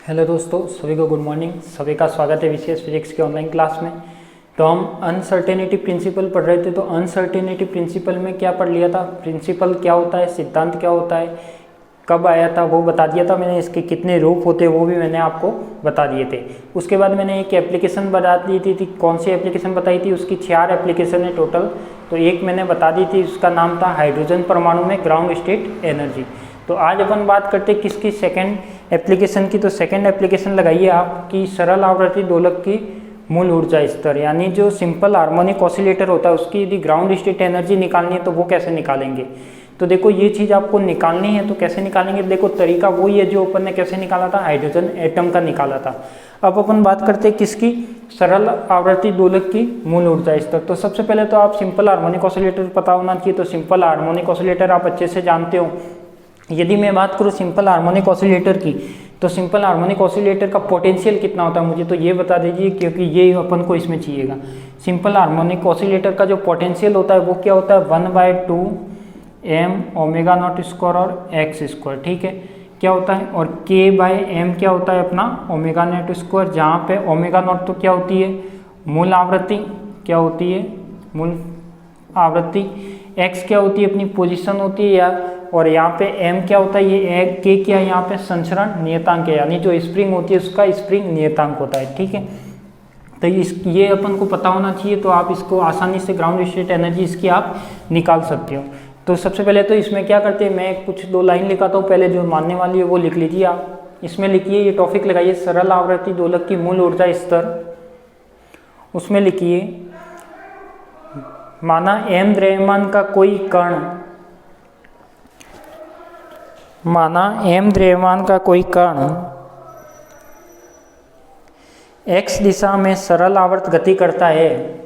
Hello दोस्तों, सभी को गुड मॉर्निंग। सभी का स्वागत है विशेष फिजिक्स के ऑनलाइन क्लास में। तो हम अनसर्टेनिटी प्रिंसिपल पढ़ रहे थे। तो अनसर्टेनिटी प्रिंसिपल में क्या पढ़ लिया था, प्रिंसिपल क्या होता है, सिद्धांत क्या होता है, कब आया था वो बता दिया था मैंने, इसके कितने रूप होते हैं वो भी मैंने आपको बता दिए थे। उसके बाद मैंने एक एप्लीकेशन बता दी थी। कौन सी एप्लीकेशन बताई थी, उसकी 4 एप्लीकेशन है टोटल। तो एक मैंने बता दी थी, उसका नाम था हाइड्रोजन परमाणु में ग्राउंड स्टेट एनर्जी। तो आज अपन बात करते हैं किसकी, सेकंड एप्लीकेशन की। तो सेकंड एप्लीकेशन लगाइए आपकी सरल आवर्ती दोलक की मूल ऊर्जा स्तर, यानी जो सिंपल हार्मोनिक ऑसिलेटर होता है उसकी यदि ग्राउंड स्टेट एनर्जी निकालनी है तो वो कैसे निकालेंगे। तो देखो ये चीज़ आपको निकालनी है तो कैसे निकालेंगे, देखो तरीका वही है जो अपन ने कैसे निकाला था, हाइड्रोजन एटम का निकाला था। अब अपन बात करते हैं किसकी, सरल आवर्ती दोलक की मूल ऊर्जा स्तर। तो सबसे पहले तो आप सिंपल हार्मोनिक ऑसिलेटर पता होना चाहिए। तो सिंपल हार्मोनिक ऑसिलेटर आप अच्छे से जानते हो। यदि मैं बात करूँ सिंपल हार्मोनिक ऑसिलेटर की, तो सिंपल हार्मोनिक ऑसिलेटर का पोटेंशियल कितना होता है मुझे तो ये बता दीजिए, क्योंकि ये अपन को इसमें चाहिएगा। सिंपल हार्मोनिक ऑसिलेटर का जो पोटेंशियल होता है वो क्या होता है, 1/2 m ओमेगा नॉट स्क्वायर और एक्स स्क्वायर, ठीक है, क्या होता है। और k/m क्या होता है अपना ओमेगा नॉट स्क्वायर, जहाँ पे ओमेगा नॉट तो क्या होती है, मूल आवृत्ति, क्या होती है, मूल आवृत्ति। x क्या होती है, अपनी पोजीशन होती है या, और यहाँ पे m क्या होता है, ये k क्या है, यहाँ पे संचरण नियतांक है, यानी जो स्प्रिंग होती है उसका स्प्रिंग नियतांक होता है, ठीक है। तो ये अपन को पता होना चाहिए। तो आप इसको आसानी से ग्राउंड स्टेट एनर्जी इसकी आप निकाल सकते हो। तो सबसे पहले तो इसमें क्या करते हैं, मैं कुछ 2 लाइन लिखाता हूँ, पहले जो मानने वाली है वो लिख लीजिए आप। इसमें लिखिए, ये टॉपिक लगाइए, सरल आवर्ती दोलक की मूल ऊर्जा स्तर। उसमें लिखिए, माना m द्रव्यमान का कोई कण, माना m द्रव्यमान का कोई कण x दिशा में सरल आवर्त गति करता है।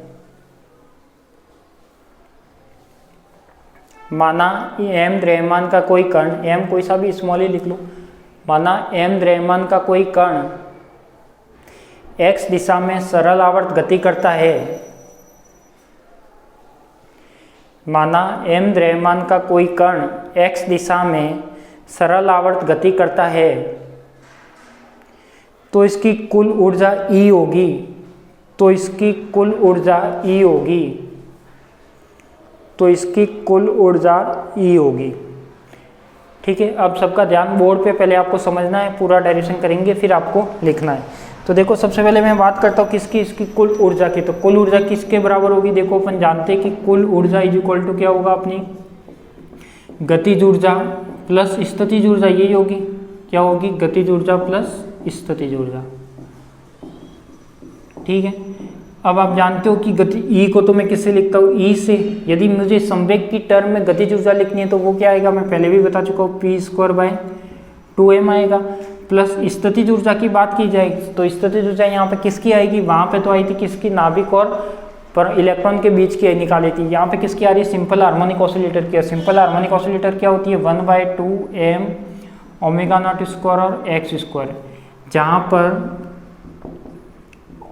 माना m द्रव्यमान का कोई कण, m कोई सा भी स्मॉल ही लिख लो, माना m द्रव्यमान का कोई कण x दिशा में सरल आवर्त गति करता है। माना m द्रव्यमान का कोई कण x दिशा में सरल आवर्त गति करता है, तो इसकी कुल ऊर्जा E होगी। तो इसकी कुल ऊर्जा E होगी। तो इसकी कुल ऊर्जा E होगी, ठीक है। अब सबका ध्यान बोर्ड पे पहले आपको समझना है, पूरा डायरेक्शन करेंगे फिर आपको लिखना है। तो देखो सबसे पहले मैं बात करता हूँ किसकी, इसकी कुल ऊर्जा की। तो कुल ऊर्जा किसके बराबर होगी, देखो अपन जानते हैं कि कुल ऊर्जा इज इक्वल टू क्या होगा, अपनी गतिज ऊर्जा प्लस स्थितिज ऊर्जा, यही होगी, क्या होगी, गतिज ऊर्जा प्लस स्थितिज ऊर्जा, ठीक है। अब आप जानते हो कि गति E को तो मैं किससे लिखता हूँ, E से। यदि मुझे संवेग की टर्म में गतिज ऊर्जा लिखनी है तो वो क्या आएगा, मैं पहले भी बता चुका हूँ, p²/2m आएगा। प्लस स्थितिज ऊर्जा की बात की जाए तो स्थितिज ऊर्जा यहाँ पे किसकी आएगी, वहाँ पे तो आई थी किसकी, नाभिक और पर इलेक्ट्रॉन के बीच की निकाली थी, यहाँ पे किसकी आ रही है, सिंपल हार्मोनिक ऑसिलेटर की। सिंपल हार्मोनिक ऑसिलेटर क्या होती है, 1/2 m ओमेगा नॉट स्क्वायर और एक्स स्क्वायर, जहाँ पर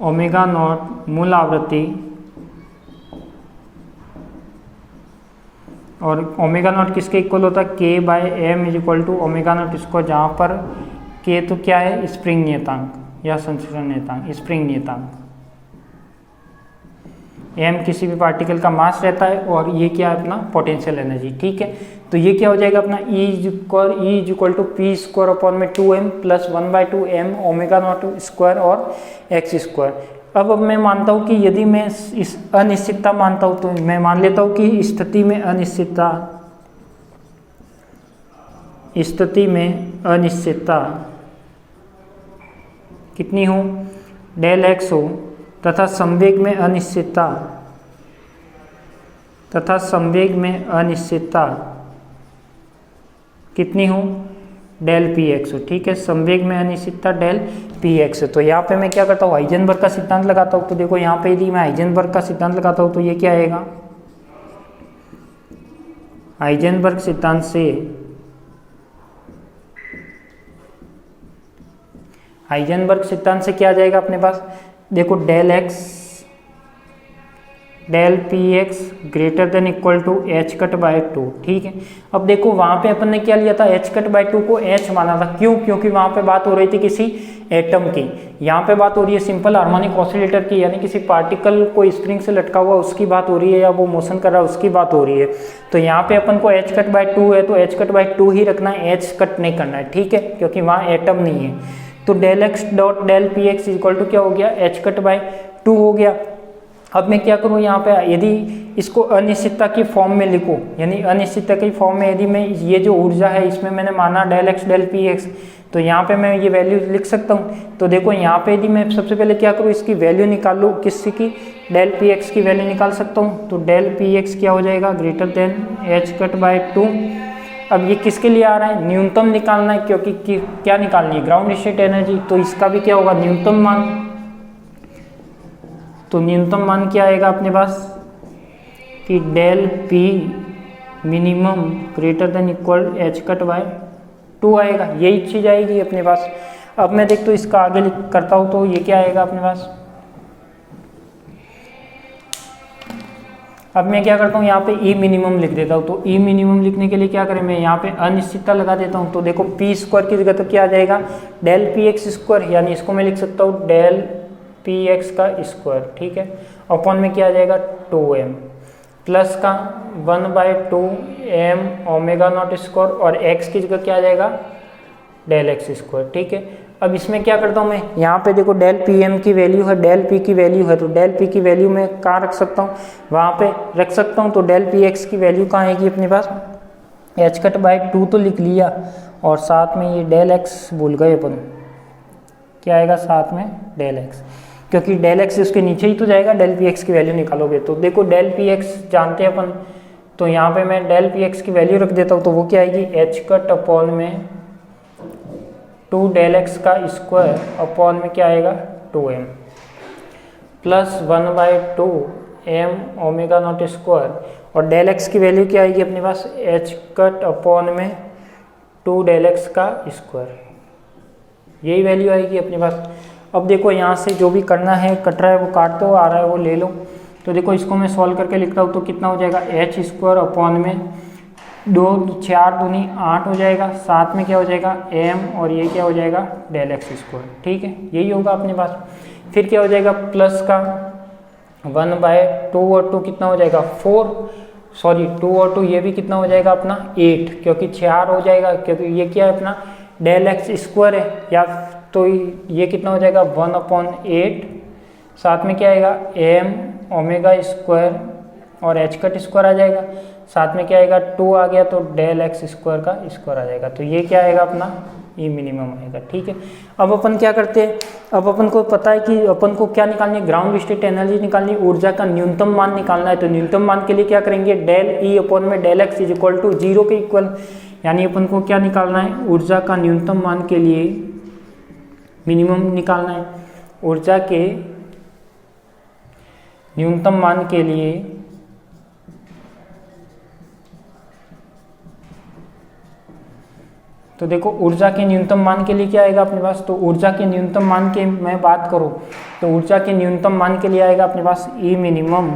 ओमेगा नॉट मूल आवृत्ति और ओमेगा नॉट किसके इक्वल होता है, k/m is equal to omega naught square, जहाँ पर k तो क्या है, स्प्रिंग नियतांक या संचरण नियतांक, स्प्रिंग नियतांक। m किसी भी पार्टिकल का मास रहता है और ये क्या है, अपना पोटेंशियल एनर्जी, ठीक है। तो ये क्या हो जाएगा अपना E is equal to p²/2m plus 1/2 m omega naught square और एक्स स्क्वायर। अब मैं मानता हूँ कि यदि मैं इस अनिश्चितता मानता हूँ, तो मैं मान लेता हूँ कि स्थिति में अनिश्चितता कितनी हो, ΔX हो, तथा संवेग में अनिश्चितता कितनी हो, ΔPx हो, ठीक है। संवेग में अनिश्चितता ΔPx है। तो यहाँ पे मैं क्या करता हूँ, हाइजेनबर्ग का सिद्धांत लगाता हूँ। तो देखो यहाँ पे यदि मैं हाइजेनबर्ग का सिद्धांत लगाता हूँ तो ये क्या आएगा, हाइजेनबर्ग सिद्धांत से क्या आ जाएगा अपने पास, देखो ΔX del p x greater than equal to H cut by 2। ठीक है, अब देखो वहाँ पे अपन ने क्या लिया था, एच कट बाय 2 को एच माना था। क्यों? क्योंकि वहाँ पे बात हो रही थी किसी एटम की, यहाँ पे बात हो रही है सिंपल हार्मोनिक ऑसिलेटर की, यानी किसी पार्टिकल को स्प्रिंग से लटका हुआ उसकी बात हो रही है, या वो मोशन कर रहा है उसकी बात हो रही है। तो यहाँ पे अपन को एच कट बाय 2 है तो एच कट बाय 2 ही रखना है, एच कट नहीं करना है। ठीक है, क्योंकि वहाँ एटम नहीं है। तो del x dot del p x equal to क्या हो गया, एच कट बाय 2 हो गया। अब मैं क्या करूँ यहाँ पे, यदि इसको अनिश्चितता की फॉर्म में लिखूँ, यानी अनिश्चितता की फॉर्म में यदि मैं ये जो ऊर्जा है इसमें मैंने माना del x del p x, तो यहाँ पे मैं ये वैल्यू लिख सकता हूँ। तो देखो यहाँ पे यदि मैं सबसे पहले क्या करूँ, इसकी वैल्यू निकाल लूँ, किससे की, डेल पी एक्स की वैल्यू निकाल सकता हूँ। तो डेल पी एक्स क्या हो जाएगा, greater than H cut by 2। अब ये किसके लिए आ रहा है, न्यूनतम निकालना है, क्योंकि क्या निकालनी है, ग्राउंड स्टेट एनर्जी। तो इसका भी क्या होगा, न्यूनतम मान। तो न्यूनतम मान क्या आएगा अपने पास कि del p minimum greater than equal h cut by 2 आएगा, यही चीज आएगी अपने पास। अब मैं देखता हूँ इसका आगे करता हूँ, तो ये क्या आएगा अपने पास। अब मैं क्या करता हूँ, यहाँ पे ई मिनिमम लिख देता हूँ। तो ई मिनिमम लिखने के लिए क्या करें, मैं यहाँ पे अनिश्चितता लगा देता हूँ। तो देखो पी स्क्वायर की जगह तो क्या आ जाएगा, डेल पी एक्स स्क्वायर, यानी इसको मैं लिख सकता हूँ डेल पी एक्स का स्क्वायर। ठीक है, अपॉन में क्या आ जाएगा 2m प्लस का 1/2 m ओमेगा नॉट स्क्वायर, और x की जगह क्या आ जाएगा, डेल एक्स स्क्वायर। ठीक है, अब इसमें क्या करता हूँ मैं, यहाँ पे देखो डेल पी एम की वैल्यू है, डेल पी की वैल्यू है, तो डेल पी की वैल्यू मैं कहाँ रख सकता हूँ, वहाँ पे रख सकता हूँ। तो डेल पी एक्स की वैल्यू कहाँ आएगी अपने पास, एच कट बाय 2 तो लिख लिया, और साथ में ये डेल एक्स भूल गए अपन, क्या आएगा साथ में डेल एक्स, क्योंकि डेल एक्स उसके नीचे ही तो जाएगा, डेल पी एक्स की वैल्यू निकालोगे। तो देखो डेल पी एक्स जानते हैं अपन, तो यहाँ पे मैं डेल पी एक्स की वैल्यू रख देता हूँ। तो वो क्या आएगी, एच कट अपॉन में 2 डेल एक्स का स्क्वायर अपॉन में क्या आएगा 2m plus 1/2 m omega naught square, और डेल एक्स की वैल्यू क्या आएगी अपने पास, एच कट अपॉन में 2 डेल एक्स का स्क्वायर, यही वैल्यू आएगी अपने पास। अब देखो यहाँ से जो भी करना है, कट रहा है वो काट दो, आ रहा है वो ले लो। तो देखो इसको मैं सॉल्व करके लिखता हूँ, तो कितना हो जाएगा, एच स्क्वायर अपॉन में 2 4 दूनी 8 हो जाएगा, साथ में क्या हो जाएगा m, और ये क्या हो जाएगा डेल एक्स स्क्वायर। ठीक है, यही होगा अपने पास। फिर क्या हो जाएगा, प्लस का 1/2 और 2 कितना हो जाएगा 4, सॉरी 2 और 2 ये भी कितना हो जाएगा अपना 8, क्योंकि 4 हो जाएगा, क्योंकि ये क्या है अपना डेल एक्स स्क्वायर है, या तो ये कितना हो जाएगा 1/8, साथ में क्या आएगा m ओमेगा स्क्वायर और एच कट स्क्वायर आ जाएगा, साथ में क्या आएगा 2 आ गया, तो डेल एक्स स्क्वायर का स्क्वायर आ जाएगा। तो ये क्या आएगा अपना ई मिनिमम आएगा। ठीक है, अब अपन क्या करते हैं, अब अपन को पता है कि अपन को क्या निकालनी है, ग्राउंड स्टेट एनर्जी निकालनी, ऊर्जा का न्यूनतम मान निकालना है। तो न्यूनतम मान के लिए क्या करेंगे, डेल ई अपॉन में del x is equal to 0 के इक्वल, यानी अपन को क्या निकालना है, ऊर्जा का न्यूनतम मान के लिए मिनिमम निकालना है। ऊर्जा के न्यूनतम मान के लिए तो देखो ऊर्जा के न्यूनतम मान के लिए क्या आएगा अपने पास, तो ऊर्जा के न्यूनतम मान के मैं बात करूं तो ऊर्जा के न्यूनतम मान के लिए आएगा अपने पास E minimum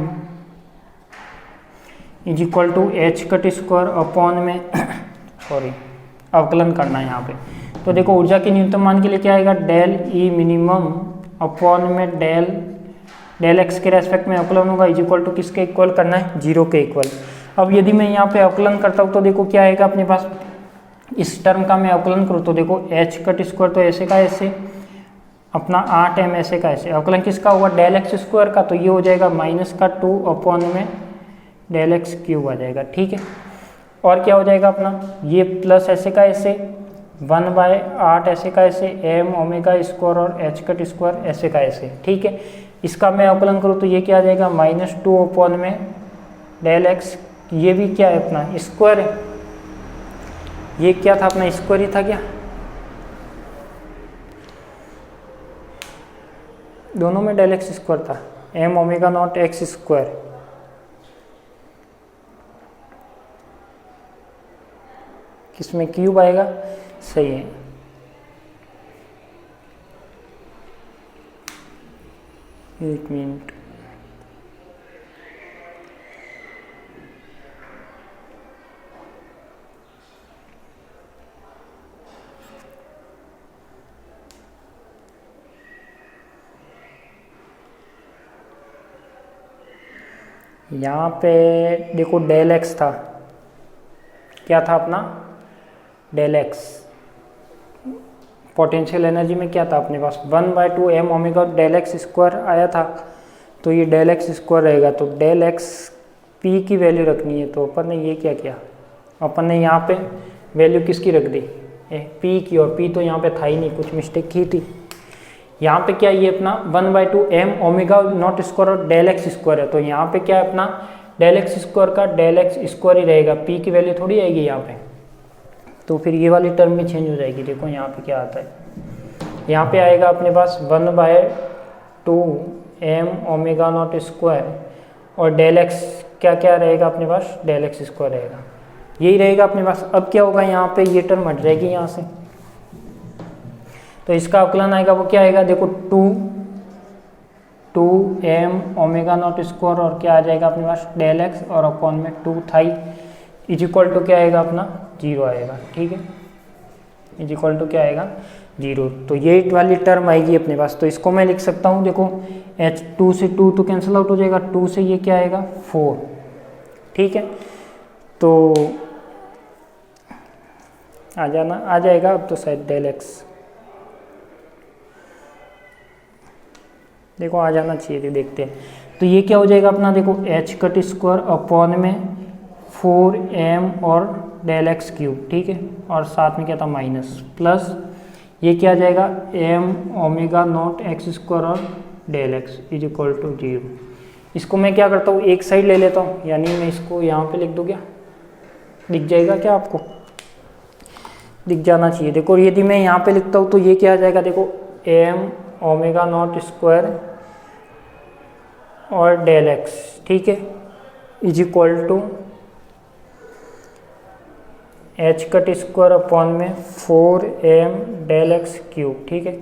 is equal to H cut square upon में सॉरी अवकलन करना है यहाँ पे। तो देखो ऊर्जा के न्यूनतम मान के लिए क्या आएगा, डेल ई मिनिमम अपॉन में डेल एक्स के रेस्पेक्ट में अवकलन होगा, इज इक्वल टू किसके इक्वल करना है, 0 के इक्वल। अब यदि मैं यहाँ पे अवकलन करता हूँ तो देखो क्या आएगा अपने पास, इस टर्म का मैं अवकलन करूँ तो देखो एच कट स्क्वायर तो ऐसे का ऐसे, अपना 8m ऐसे का ऐसे, अवकलन किसका हुआ डेल एक्स स्क्वायर का, तो ये हो जाएगा -2 अपॉन में डेल एक्स क्यूब आ जाएगा। ठीक है, और क्या हो जाएगा अपना, ये प्लस ऐसे का ऐसे 1/8 ऐसे का ऐसे, m ओमेगा स्क्वायर और एच कट स्क्वायर ऐसे का ऐसे। ठीक है, इसका मैं अवकलन करूँ तो ये क्या आ जाएगा -2 अपॉन में डेल एक्स, ये भी क्या है अपना स्क्वायर है, ये क्या था अपना स्क्वायर ही था क्या, दोनों में डेल एक्स स्क्वायर था, m omega not x square, किसमें क्यूब आएगा, सही है। एक मिनट, यहाँ पे देखो डेल एक्स था, क्या था अपना डेल एक्स, पोटेंशियल एनर्जी में क्या था अपने पास 1/2 m omega del x square आया था, तो ये डेल एक्स स्क्वायर रहेगा। तो डेल एक्स पी की वैल्यू रखनी है, तो अपन ने ये क्या किया, अपन ने यहाँ पे वैल्यू किसकी रख दी पी की, और पी तो यहाँ पे था ही नहीं, कुछ मिस्टेक की थी। यहाँ पे क्या ये अपना 1/2 m ओमेगा नॉट स्क्वायर और डेल एक्स स्क्वायर है, तो यहाँ पे क्या है अपना डेल एक्स स्क्वायर का डेल एक्स स्क्वायर ही रहेगा, पी की वैल्यू थोड़ी आएगी यहाँ पे, तो फिर ये वाली टर्म भी चेंज हो जाएगी। देखो यहाँ पे क्या आता है, यहाँ पे आएगा अपने पास 1/2 m ओमेगा नॉट स्क्वायर और डेल एक्स क्या क्या रहेगा अपने पास, डेल एक्स स्क्वायर रहेगा, यही रहेगा अपने पास। अब क्या होगा यहाँ पे ये टर्म हट जाएगी यहाँ से, तो इसका अवकलन आएगा वो क्या आएगा, देखो 2 m ओमेगा नॉट स्क्वायर और क्या आ जाएगा अपने पास डेल एक्स और अपॉन में 2 थाई इज इक्वल टू क्या आएगा अपना 0 आएगा, ठीक है, इज इक्वल टू क्या आएगा 0। तो ये वाली टर्म आएगी अपने पास, तो इसको मैं लिख सकता हूँ, देखो h 2 से 2 तो कैंसिल आउट हो जाएगा, 2 से ये क्या आएगा 4, ठीक है, तो आ जाएगा अब तो शायद डेल एक्स, देखो आ जाना चाहिए थी, देखते हैं। तो ये क्या हो जाएगा अपना, देखो h कट स्क्वायर अपॉन में 4m और डेल एक्स क्यूब, ठीक है, और साथ में क्या था माइनस, प्लस ये क्या आ जाएगा m omega not x square और del x is equal to 0। इसको मैं क्या करता हूँ, एक साइड ले लेता हूँ, यानी मैं इसको यहाँ पे लिख दूँ, क्या दिख जाएगा, क्या आपको दिख जाना चाहिए। देखो यदि मैं यहाँ पे लिखता हूँ तो ये क्या आ जाएगा, देखो m ओमेगा नॉट स्क्वायर और डेल एक्स, ठीक है, is equal to h cut square upon में 4m डेल एक्स क्यूब, ठीक है।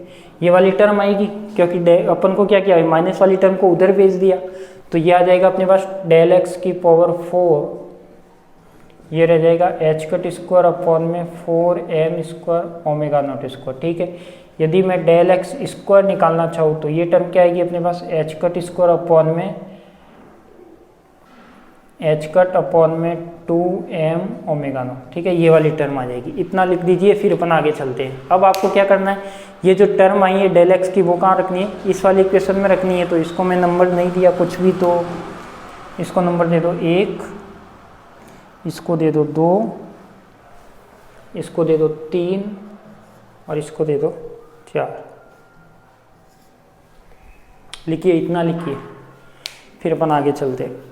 ये वाली टर्म आएगी क्योंकि अपन को क्या किया, माइनस वाली टर्म को उधर भेज दिया, तो ये आ जाएगा अपने पास डेल एक्स की पावर 4, ये रह जाएगा h कट स्क्वायर अपॉन में 4m square omega naught square, ठीक है। यदि मैं डेल एक्स स्क्वायर निकालना चाहूँ तो ये टर्म क्या आएगी अपने पास h कट स्क्वायर अपॉन में h कट अपॉन में 2m ओमेगा नॉट, ठीक है, ये वाली टर्म आ जाएगी। इतना लिख दीजिए, फिर अपन आगे चलते हैं। अब आपको क्या करना है, ये जो टर्म आई है डेल एक्स की वो कहाँ रखनी है, इस वाली इक्वेशन में रखनी है। तो इसको मैं नंबर नहीं दिया कुछ भी, तो इसको नंबर दे दो 1, इसको दे दो 2, इसको दे दो 3 और इसको दे दो 4। लिखिए, इतना लिखिए, फिर अपन आगे चलते हैं।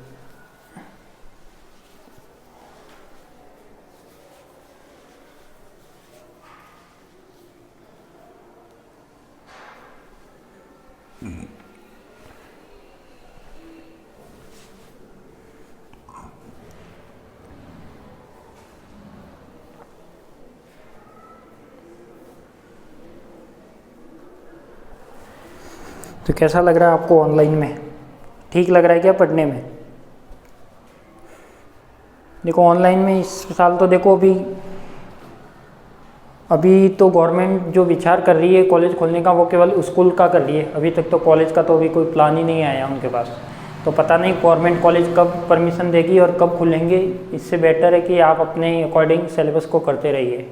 तो कैसा लग रहा है आपको ऑनलाइन में, ठीक लग रहा है क्या पढ़ने में? देखो ऑनलाइन में इस साल तो देखो अभी तो गवर्नमेंट जो विचार कर रही है कॉलेज खोलने का वो केवल स्कूल का कर रही है, अभी तक तो कॉलेज का तो अभी कोई प्लान ही नहीं आया उनके पास। तो पता नहीं गवर्नमेंट कॉलेज कब परमिशन देगी और कब खुलेंगे। इससे बेटर है कि आप अपने अकॉर्डिंग सिलेबस को करते रहिए।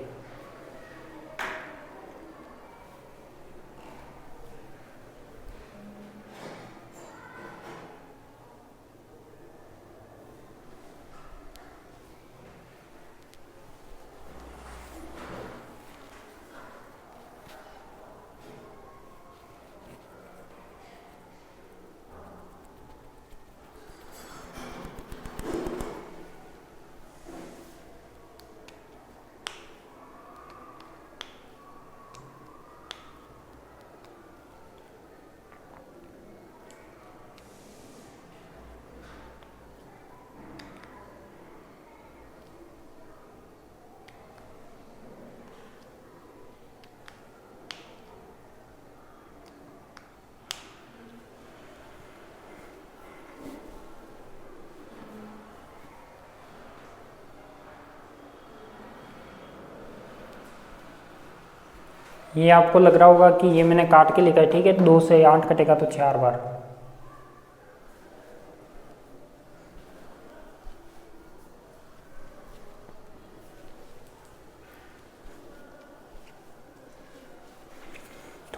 ये आपको लग रहा होगा कि ये मैंने काट के लिखा है, ठीक है। 2 से 8 कटेगा तो 4 बार।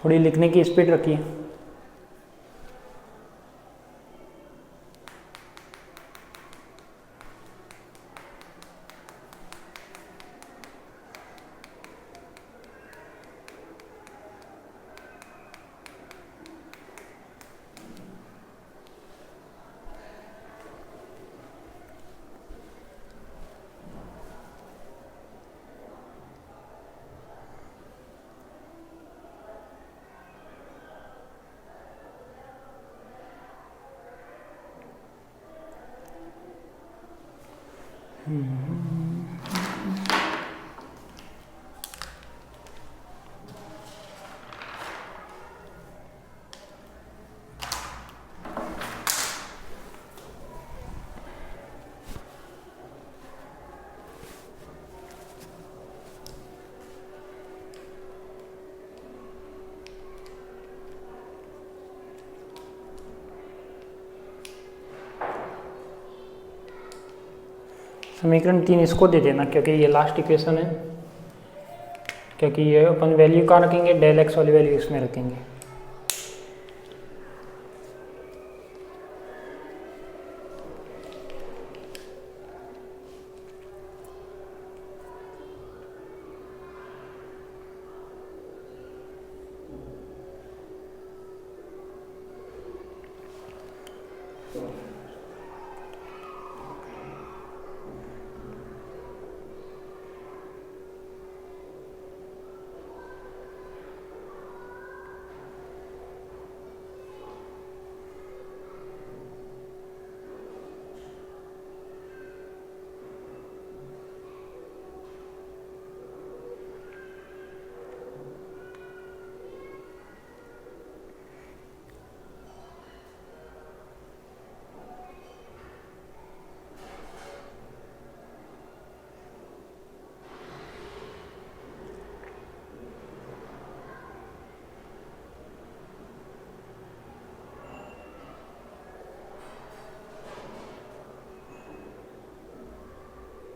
थोड़ी लिखने की स्पीड रखिए। समीकरण 3 इसको दे देना क्योंकि ये लास्ट इक्वेशन है, क्योंकि ये अपन वैल्यू कहाँ रखेंगे, डेल एक्स वाली वैल्यू इसमें रखेंगे।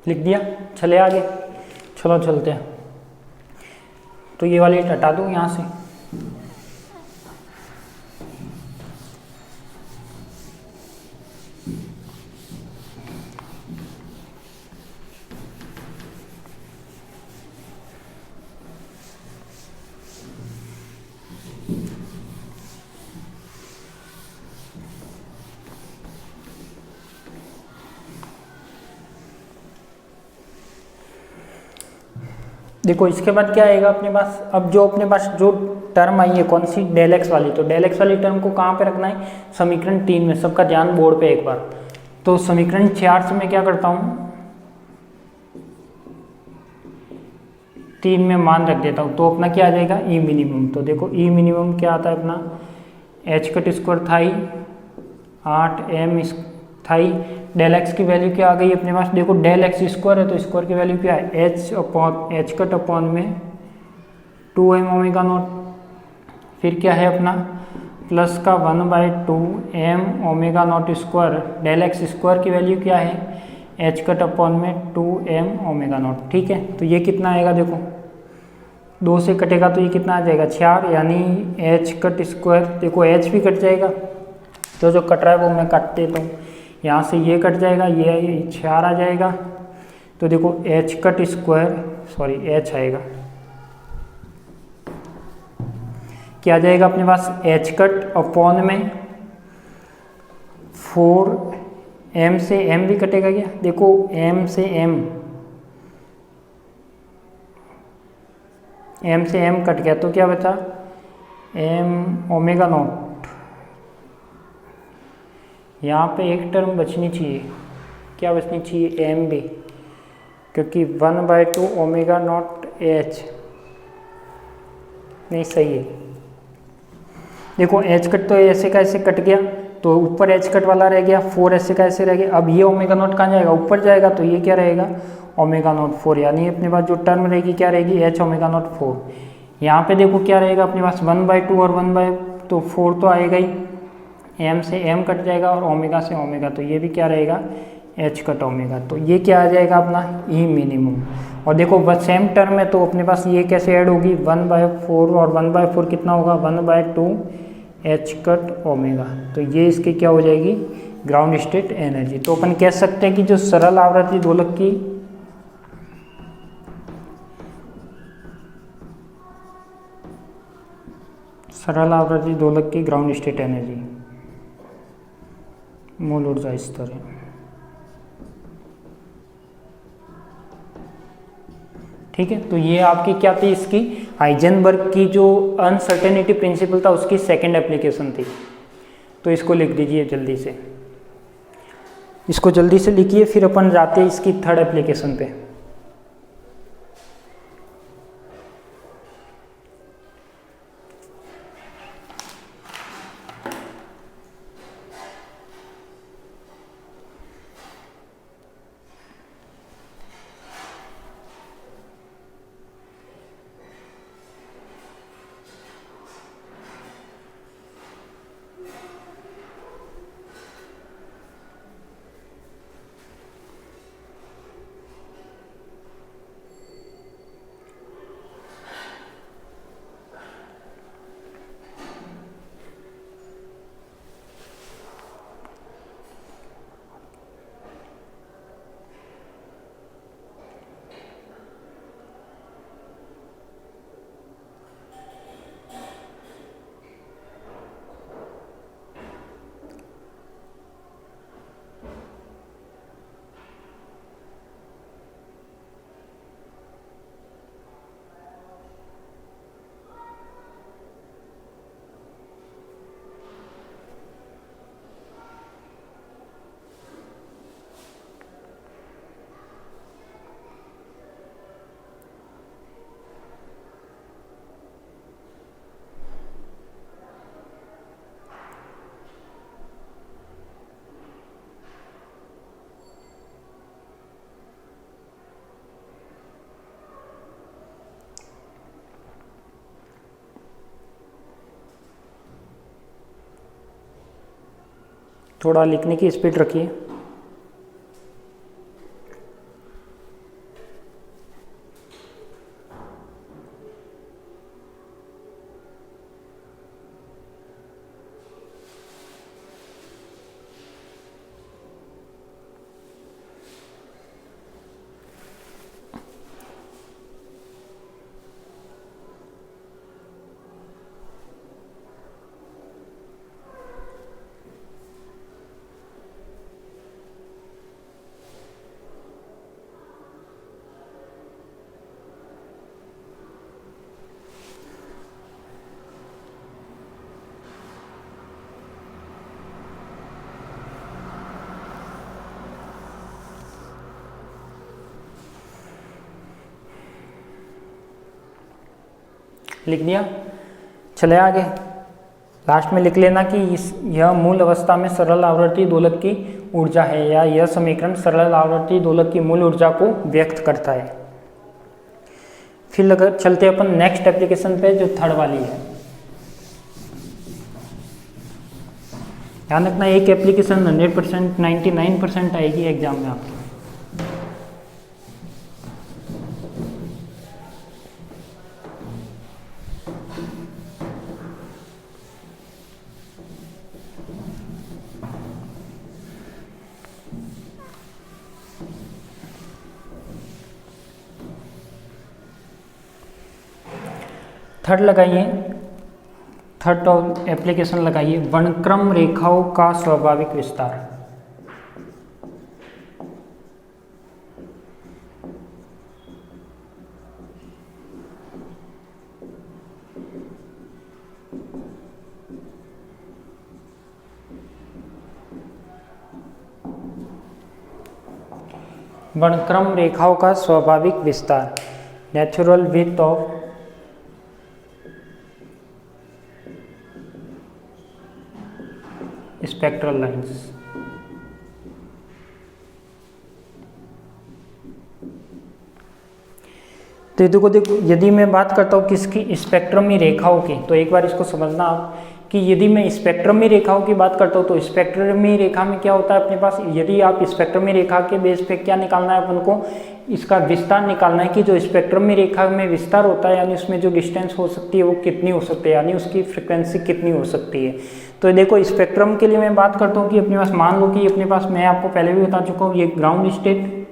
लिख दिया, चले आगे, चलो चलते हैं। तो ये वाली हटा दूँ यहाँ से, देखो इसके बाद क्या आएगा अपने पास। अब जो अपने पास जो टर्म आई है कौन सी, डेल एक्स वाली, तो डेल एक्स वाली टर्म को कहाँ पे रखना है, समीकरण 3 में। सबका ध्यान बोर्ड पे एक बार। तो समीकरण 4 से मैं क्या करता हूँ, 3 में मान रख देता हूँ, तो अपना क्या आ जाएगा, ई मिनिमम। तो देखो ई मिनिमम क्या आता है अपना, एच कट स्क्वायर थाई 8m थाई, डेल एक्स की वैल्यू क्या आ गई अपने पास, देखो डेल एक्स स्क्वायर है तो स्क्वायर की वैल्यू क्या है, एच कट अपॉन में 2m ओमेगा नॉट, फिर क्या है अपना प्लस का 1/2m omega naught square, del x square की वैल्यू क्या है, एच कट अपॉन में 2m ओमेगा नॉट। ठीक है, तो ये कितना आएगा, देखो 2 से कटेगा तो ये कितना आ जाएगा 4, यानी एच कट स्क्वायर, देखो एच भी कट जाएगा, तो जो कट रहा है वो मैं काट देता हूँ, यहाँ से ये कट जाएगा, ये 4 आ जाएगा, तो देखो H cut square, sorry H आएगा, क्या आ जाएगा अपने पास, एच कट अपॉन में 4m से m भी कटेगा क्या, देखो m से m कट गया तो क्या बचा, m ओमेगा नॉट, यहाँ पे एक टर्म बचनी चाहिए, क्या बचनी चाहिए, एम भी, क्योंकि 1/2 ओमेगा नॉट एच नहीं सही है। देखो एच कट तो ऐसे का ऐसे कट गया, तो ऊपर एच कट वाला रह गया, 4 ऐसे का ऐसे रह गया, अब ये ओमेगा नॉट कहाँ जाएगा, ऊपर जाएगा, तो ये क्या रहेगा, ओमेगा नॉट 4, यानी अपने पास जो टर्म रहेगी क्या रहेगी, एच ओमेगा नॉट 4। यहाँ पे देखो क्या रहेगा अपने पास 1/2 और 4 तो आएगा ही, m से m कट जाएगा और ओमेगा से ओमेगा, तो ये भी क्या रहेगा, h कट ओमेगा, तो ये क्या आ जाएगा अपना ई मिनिमम। और देखो बस सेम टर्म है तो अपने पास ये कैसे ऐड होगी 1/4 और 1/4 कितना होगा 1/2 h कट ओमेगा। तो ये इसकी क्या हो जाएगी ग्राउंड स्टेट एनर्जी। तो अपन कह सकते हैं कि जो सरल आवर्ती दोलक की ग्राउंड स्टेट एनर्जी मूल ऊर्जा स्तर है। ठीक है, तो ये आपकी क्या थी इसकी हाइजेनबर्ग की जो अनसर्टेनिटी प्रिंसिपल था उसकी सेकंड एप्लीकेशन थी। तो इसको लिख दीजिए जल्दी से, इसको जल्दी से लिखिए, फिर अपन जाते हैं इसकी थर्ड एप्लीकेशन पे। थोड़ा लिखने की स्पीड रखिए। लिख दिया, चले आगे। लास्ट में लिख लेना कि यह मूल अवस्था में सरल आवर्ती दोलक की ऊर्जा है, या यह समीकरण सरल आवर्ती दोलक की मूल ऊर्जा को व्यक्त करता है। फिर चलते अपन नेक्स्ट एप्लीकेशन पे जो थर्ड वाली है। ध्यान रखना एक एप्लीकेशन 100% 99% आएगी एग्जाम में आपकी। थर्ड लगाइए, थर्ड एप्लीकेशन लगाइए, वर्णक्रम रेखाओं का स्वाभाविक विस्तार। वर्णक्रम रेखाओं का स्वाभाविक विस्तार, natural width of spectral lines. तो देखो यदि मैं बात करता हूँ किसकी स्पेक्ट्रमी रेखाओं की, तो एक बार इसको समझना आप कि यदि मैं स्पेक्ट्रमी रेखाओं की बात करता हूँ तो स्पेक्ट्रमी रेखा में क्या होता है अपने पास, यदि आप स्पेक्ट्रमी रेखा के बेस पे क्या निकालना है अपन को इसका विस्तार निकालना है कि जो स्पेक्ट्रम में रेखा में विस्तार होता है यानी उसमें जो डिस्टेंस हो सकती है वो कितनी हो सकती है, यानी उसकी फ्रिक्वेंसी कितनी हो सकती है। तो देखो स्पेक्ट्रम के लिए मैं बात करता हूँ कि अपने पास मान लो कि अपने पास, मैं आपको पहले भी बता चुका हूँ, ये ग्राउंड स्टेट,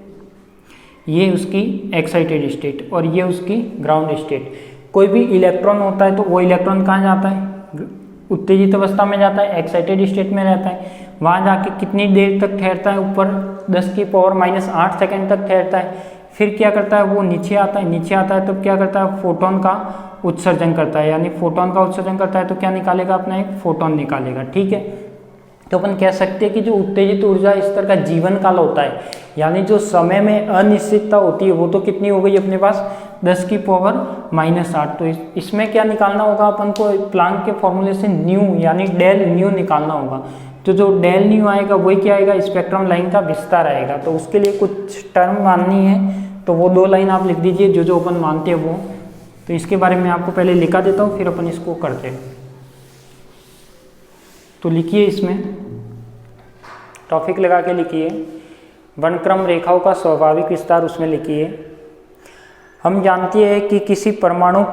ये उसकी एक्साइटेड स्टेट और ये उसकी ग्राउंड स्टेट। कोई भी इलेक्ट्रॉन होता है तो वो इलेक्ट्रॉन कहाँ जाता है, उत्तेजित अवस्था में जाता है, एक्साइटेड स्टेट में रहता है। वहाँ जाके कितनी देर तक ठहरता है, ऊपर 10⁻⁸ सेकंड तक ठहरता है। फिर क्या करता है, वो नीचे आता है, नीचे आता है तब क्या करता है, फोटोन का उत्सर्जन करता है, यानी फोटोन का उत्सर्जन करता है तो क्या निकालेगा, अपना एक फोटोन निकालेगा। ठीक है, तो अपन कह सकते हैं कि जो उत्तेजित ऊर्जा स्तर का जीवन काल होता है, यानी जो समय में अनिश्चितता होती है, वो तो कितनी हो गई अपने पास 10⁻⁸ तो इसमें क्या निकालना होगा अपन को, प्लांक के फॉर्मूले से न्यू यानी डेल न्यू निकालना होगा। तो जो डेल न्यू आएगा वही क्या आएगा, स्पेक्ट्रम लाइन का विस्तार आएगा। तो उसके लिए कुछ टर्म माननी है, तो वो 2 लाइन आप लिख दीजिए जो जो अपन मानते हैं वो। तो इसके बारे में आपको पहले लिखा देता हूँ, फिर अपन इसको करते हैं। तो लिखिए, इसमें टॉपिक लगा के लिखिए, वर्णक्रम रेखाओं का स्वाभाविक विस्तार, उसमें लिखिए हम जानते हैं कि किसी परमाणु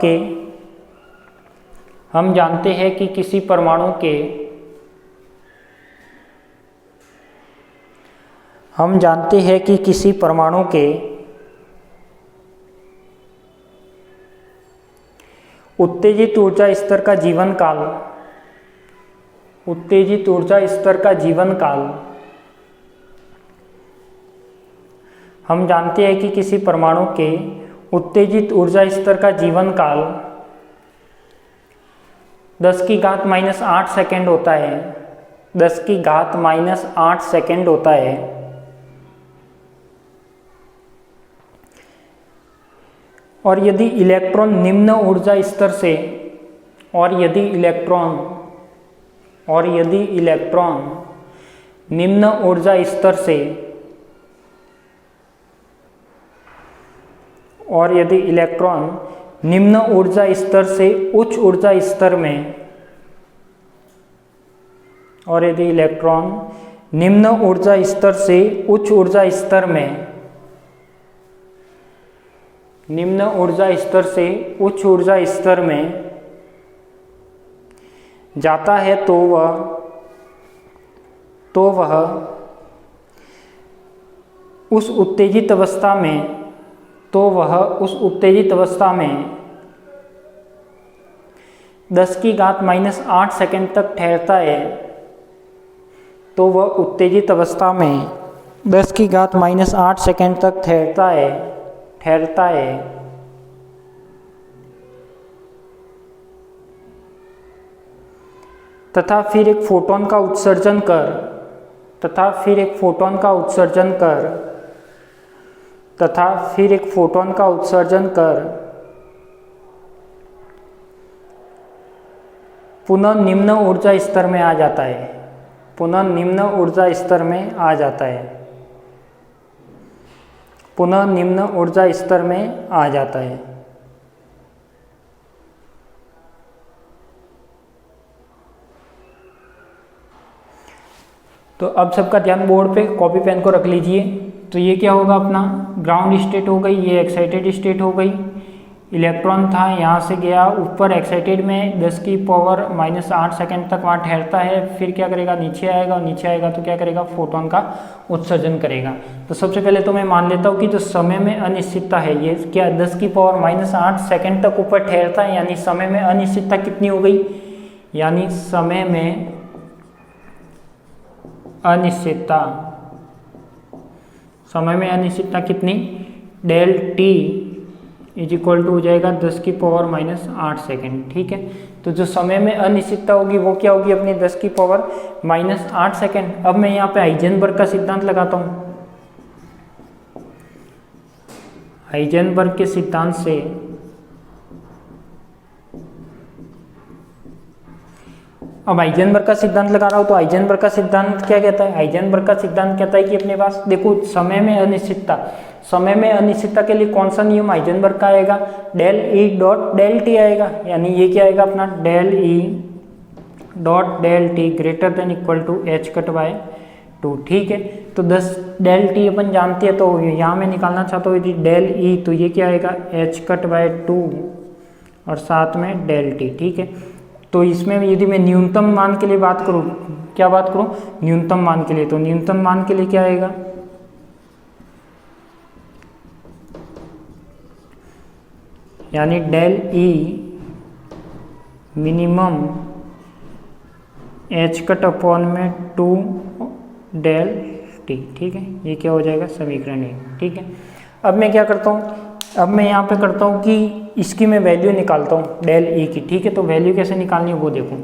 के उत्तेजित ऊर्जा स्तर का जीवन काल, हम जानते हैं कि किसी परमाणु के उत्तेजित ऊर्जा स्तर का जीवन काल 10⁻⁸ सेकंड होता है, 10⁻⁸ सेकंड होता है। और यदि इलेक्ट्रॉन निम्न ऊर्जा स्तर से, और यदि इलेक्ट्रॉन निम्न ऊर्जा स्तर से, और यदि इलेक्ट्रॉन निम्न ऊर्जा स्तर से उच्च ऊर्जा स्तर में, और यदि इलेक्ट्रॉन निम्न ऊर्जा स्तर से उच्च ऊर्जा स्तर में, निम्न ऊर्जा स्तर से उच्च ऊर्जा स्तर में जाता है तो वह उस उत्तेजित अवस्था में 10⁻⁸ सेकंड तक ठहरता है, तो वह उत्तेजित अवस्था में 10⁻⁸ सेकंड तक ठहरता है। तथा फिर एक फोटोन का उत्सर्जन कर पुनः निम्न ऊर्जा स्तर में आ जाता है। तो अब सबका ध्यान बोर्ड पे, कॉपी पेन को रख लीजिए। तो ये क्या होगा, अपना ग्राउंड स्टेट हो गई, ये एक्साइटेड स्टेट हो गई। इलेक्ट्रॉन था, यहाँ से गया ऊपर एक्साइटेड में 10⁻⁸ सेकंड तक वहाँ ठहरता है, फिर क्या करेगा, नीचे आएगा, और नीचे आएगा तो क्या करेगा, फोटोन का उत्सर्जन करेगा। तो सबसे पहले तो मैं मान लेता हूँ कि जो समय में अनिश्चितता है, ये क्या 10⁻⁸ सेकंड तक ऊपर ठहरता है, यानी समय में अनिश्चितता कितनी हो गई, यानी समय में अनिश्चितता कितनी, del t is equal to हो जाएगा 10⁻⁸ सेकंड। ठीक है, तो जो समय में अनिश्चितता होगी वो क्या होगी, अपनी 10⁻⁸ सेकंड। अब मैं यहाँ पे हाइजेनबर्ग का सिद्धांत लगाता हूँ। हाइजेनबर्ग के सिद्धांत से अब हाइजेनबर्ग का सिद्धांत लगा रहा हूँ, तो हाइजेनबर्ग का सिद्धांत क्या कहता है, हाइजेनबर्ग का सिद्धांत कहता है कि अपने पास देखो समय में अनिश्चितता के लिए कौन सा नियम हाइजेनबर्ग का आएगा, del E dot del t आएगा। यानी ये क्या आएगा अपना, del E dot del t greater than equal to H cut by 2, ठीक है। तो 10 डेल टी अपन जानते हैं, तो यहाँ मैं निकालना चाहता हूँ यदि डेल ई, तो ये क्या आएगा एच कट बाय 2 और साथ में डेल टी, ठीक है। तो इसमें यदि मैं न्यूनतम मान के लिए बात करूँ, क्या बात करूँ, न्यूनतम मान के लिए, तो न्यूनतम मान के लिए क्या आएगा, यानी del E minimum h cut upon में 2 डेल टी, ठीक है। ये क्या हो जाएगा समीकरण 1, ठीक है। अब मैं क्या करता हूँ, अब मैं यहाँ पे करता हूँ कि इसकी मैं वैल्यू निकालता हूँ डेल ई की, ठीक है। तो वैल्यू कैसे निकालनी है वो देखो,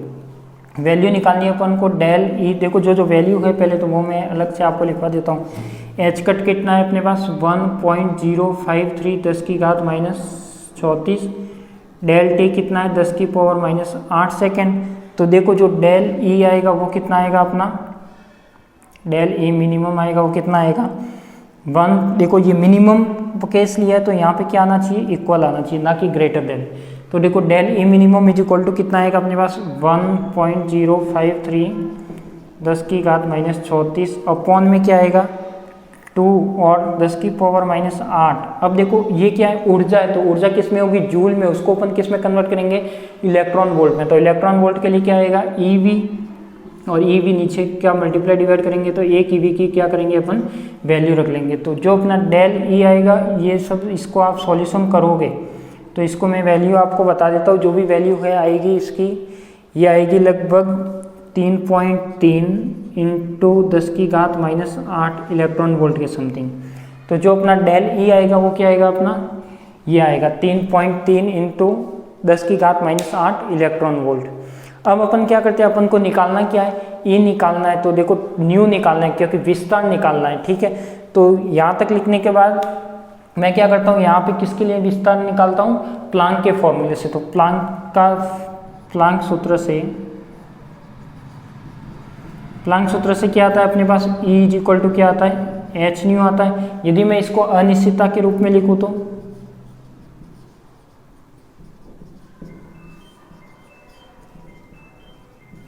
वैल्यू निकालनी है अपन को डेल ई, देखो जो वैल्यू है पहले तो वो मैं अलग से आपको लिखवा देता हूँ। एच कट कितना है अपने पास 1.053 10 की घात -34, डेल टी कितना है 10 की पावर -8 सेकेंड। तो देखो जो डेल ई आएगा वो कितना आएगा अपना, डेल ई मिनिमम आएगा वो कितना आएगा 1, देखो ये मिनिमम केस लिया है तो यहाँ पे क्या आना चाहिए, इक्वल आना चाहिए, ना कि ग्रेटर देन। तो देखो del E minimum is equal to कितना आएगा अपने पास 1.053 10 की घात -34 अपॉन में क्या आएगा 2 और 10 की पावर -8। अब देखो ये क्या है, ऊर्जा है, तो ऊर्जा किस में होगी, जूल में, उसको अपन किस में कन्वर्ट करेंगे, इलेक्ट्रॉन वोल्ट में। तो इलेक्ट्रॉन वोल्ट के लिए क्या आएगा ईवी, और ईवी नीचे क्या मल्टीप्लाई डिवाइड करेंगे तो एक ईवी की क्या करेंगे अपन वैल्यू रख लेंगे। तो जो अपना डेल ई आएगा ये सब, इसको आप सॉल्यूशन करोगे तो इसको मैं वैल्यू आपको बता देता हूँ, जो भी वैल्यू है आएगी इसकी, ये आएगी लगभग 3.3 इंटू 10 की घात -8 इलेक्ट्रॉन वोल्ट के समथिंग। तो जो अपना डेल ई आएगा वो क्या आएगा अपना, ये आएगा 3.3 इंटू 10 की घात -8 इलेक्ट्रॉन वोल्ट। अब अपन क्या करते हैं, अपन को निकालना क्या है, ई निकालना है। तो देखो न्यू निकालना है क्योंकि विस्तार निकालना है, ठीक है। तो यहाँ तक लिखने के बाद मैं क्या करता हूँ, यहाँ पे किसके लिए विस्तार निकालता हूँ, प्लांक के फॉर्मूले से। तो प्लांक सूत्र से क्या आता है अपने पास, ई इज इक्वल टू क्या आता है एच न्यू आता है। यदि मैं इसको अनिश्चितता के रूप में लिखूँ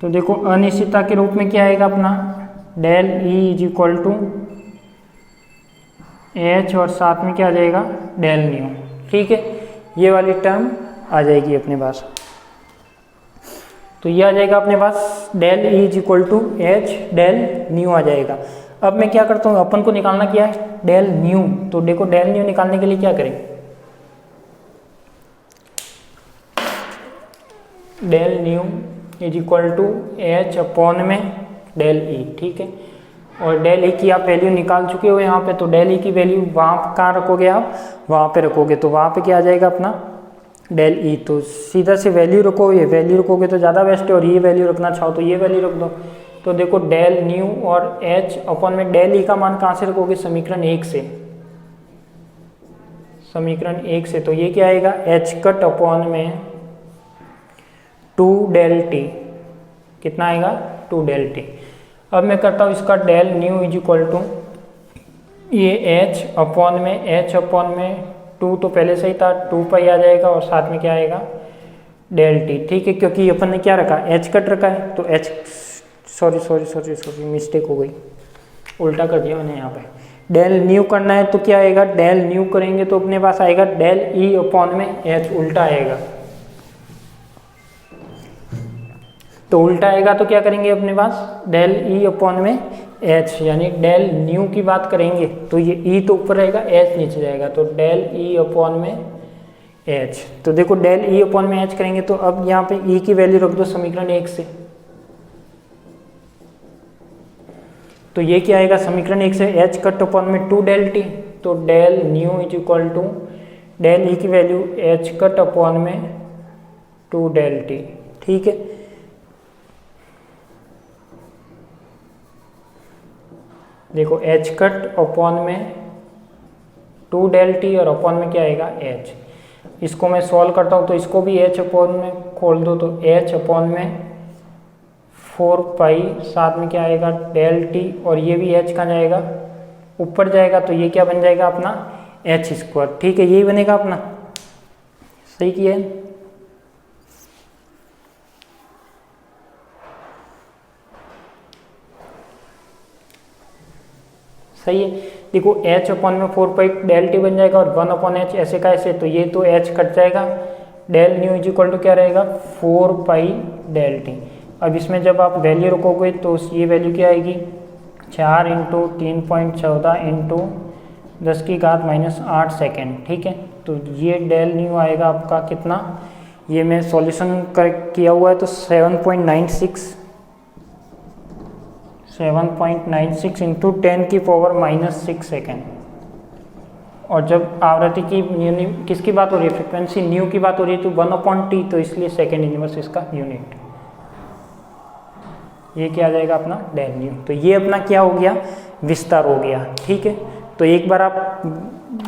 तो देखो अनिश्चितता के रूप में क्या आएगा अपना del E is equal to h और साथ में क्या आ जाएगा डेल न्यू, ठीक है। ये वाली टर्म आ जाएगी अपने पास, तो ये आ जाएगा अपने पास del E is equal to H del nu आ जाएगा। अब मैं क्या करता हूँ, अपन को निकालना क्या है डेल न्यू। तो देखो डेल न्यू निकालने के लिए क्या करें, del nu is equal to h upon में डेल ई, ठीक है। और डेल ई की आप वैल्यू निकाल चुके हो यहाँ पे, तो डेल ई की वैल्यू वहाँ कहाँ रखोगे आप, वहाँ पे रखोगे। तो वहाँ पे क्या आ जाएगा अपना डेल ई, तो सीधा से वैल्यू रखो, ये वैल्यू रखोगे तो ज़्यादा बेस्ट है, और ये वैल्यू रखना चाहो तो ये वैल्यू रख दो। तो देखो डेल न्यू और एच अपॉन में डेल ई का मान कहाँ से रखोगे, समीकरण 1 से, समीकरण 1 से। तो ये क्या आएगा एच कट अपॉन में 2 डेल टी, कितना आएगा 2 डेल टी। अब मैं करता हूँ इसका del nu is equal to ये एच अपॉन में 2 तो पहले से ही था, 2 पाई आ जाएगा और साथ में क्या आएगा डेल टी, ठीक है। क्योंकि अपन ने क्या रखा एच कट रखा है, तो एच सॉरी मिस्टेक हो गई, उल्टा कर दिया मैंने यहाँ पे। डेल न्यू करना है तो क्या आएगा, डेल न्यू करेंगे तो अपने पास आएगा डेल ई अपॉन में एच, उल्टा आएगा। तो उल्टा आएगा तो क्या करेंगे अपने पास डेल ई अपॉन में एच, यानी डेल न्यू की बात करेंगे तो ये ई तो ऊपर रहेगा एच नीचे जाएगा, तो डेल ई अपॉन में एच। तो देखो डेल ई अपॉन में एच करेंगे तो अब यहाँ पे ई की वैल्यू रख दो समीकरण 1 से। तो ये क्या आएगा समीकरण 1 से एच कट अपॉन में 2 डेल टी, तो del nu is equal to del E की वैल्यू एच कट अपॉन में 2 डेल टी, ठीक है। देखो एच कट अपॉन में 2 डेल टी और अपॉन में क्या आएगा एच। इसको मैं सॉल्व करता हूँ तो इसको भी एच अपॉन में खोल दो, तो एच अपॉन में 4 पाई साथ में क्या आएगा डेल टी, और ये भी एच कहाँ जाएगा ऊपर जाएगा, तो ये क्या बन जाएगा अपना एच स्क्वायर, ठीक है। यही बनेगा अपना, सही किया है। सही है। देखो h अपॉन में 4 पाई डेल टी बन जाएगा और 1 अपॉन एच ऐसे का ऐसे, तो ये तो h कट जाएगा, del nu is equal to क्या रहेगा 4 पाई डेल टी। अब इसमें जब आप वैल्यू रखोगे तो ये वैल्यू क्या आएगी 4 इंटू 3.14 इंटू 10⁻⁻8 सेकेंड, ठीक है। तो ये डेल न्यू आएगा आपका कितना, ये मैं सॉल्यूशन कर किया हुआ है तो 7.96 इंटू 10⁻⁻6 सेकेंड। और जब आवृत्ति की किसकी बात हो रही है, फ्रिक्वेंसी न्यू की बात हो रही है, तो 1/t, तो इसलिए सेकेंड इनवर्स इसका यूनिट, ये क्या आ जाएगा अपना डेल न्यू। तो ये अपना क्या हो गया विस्तार हो गया, ठीक है। तो एक बार आप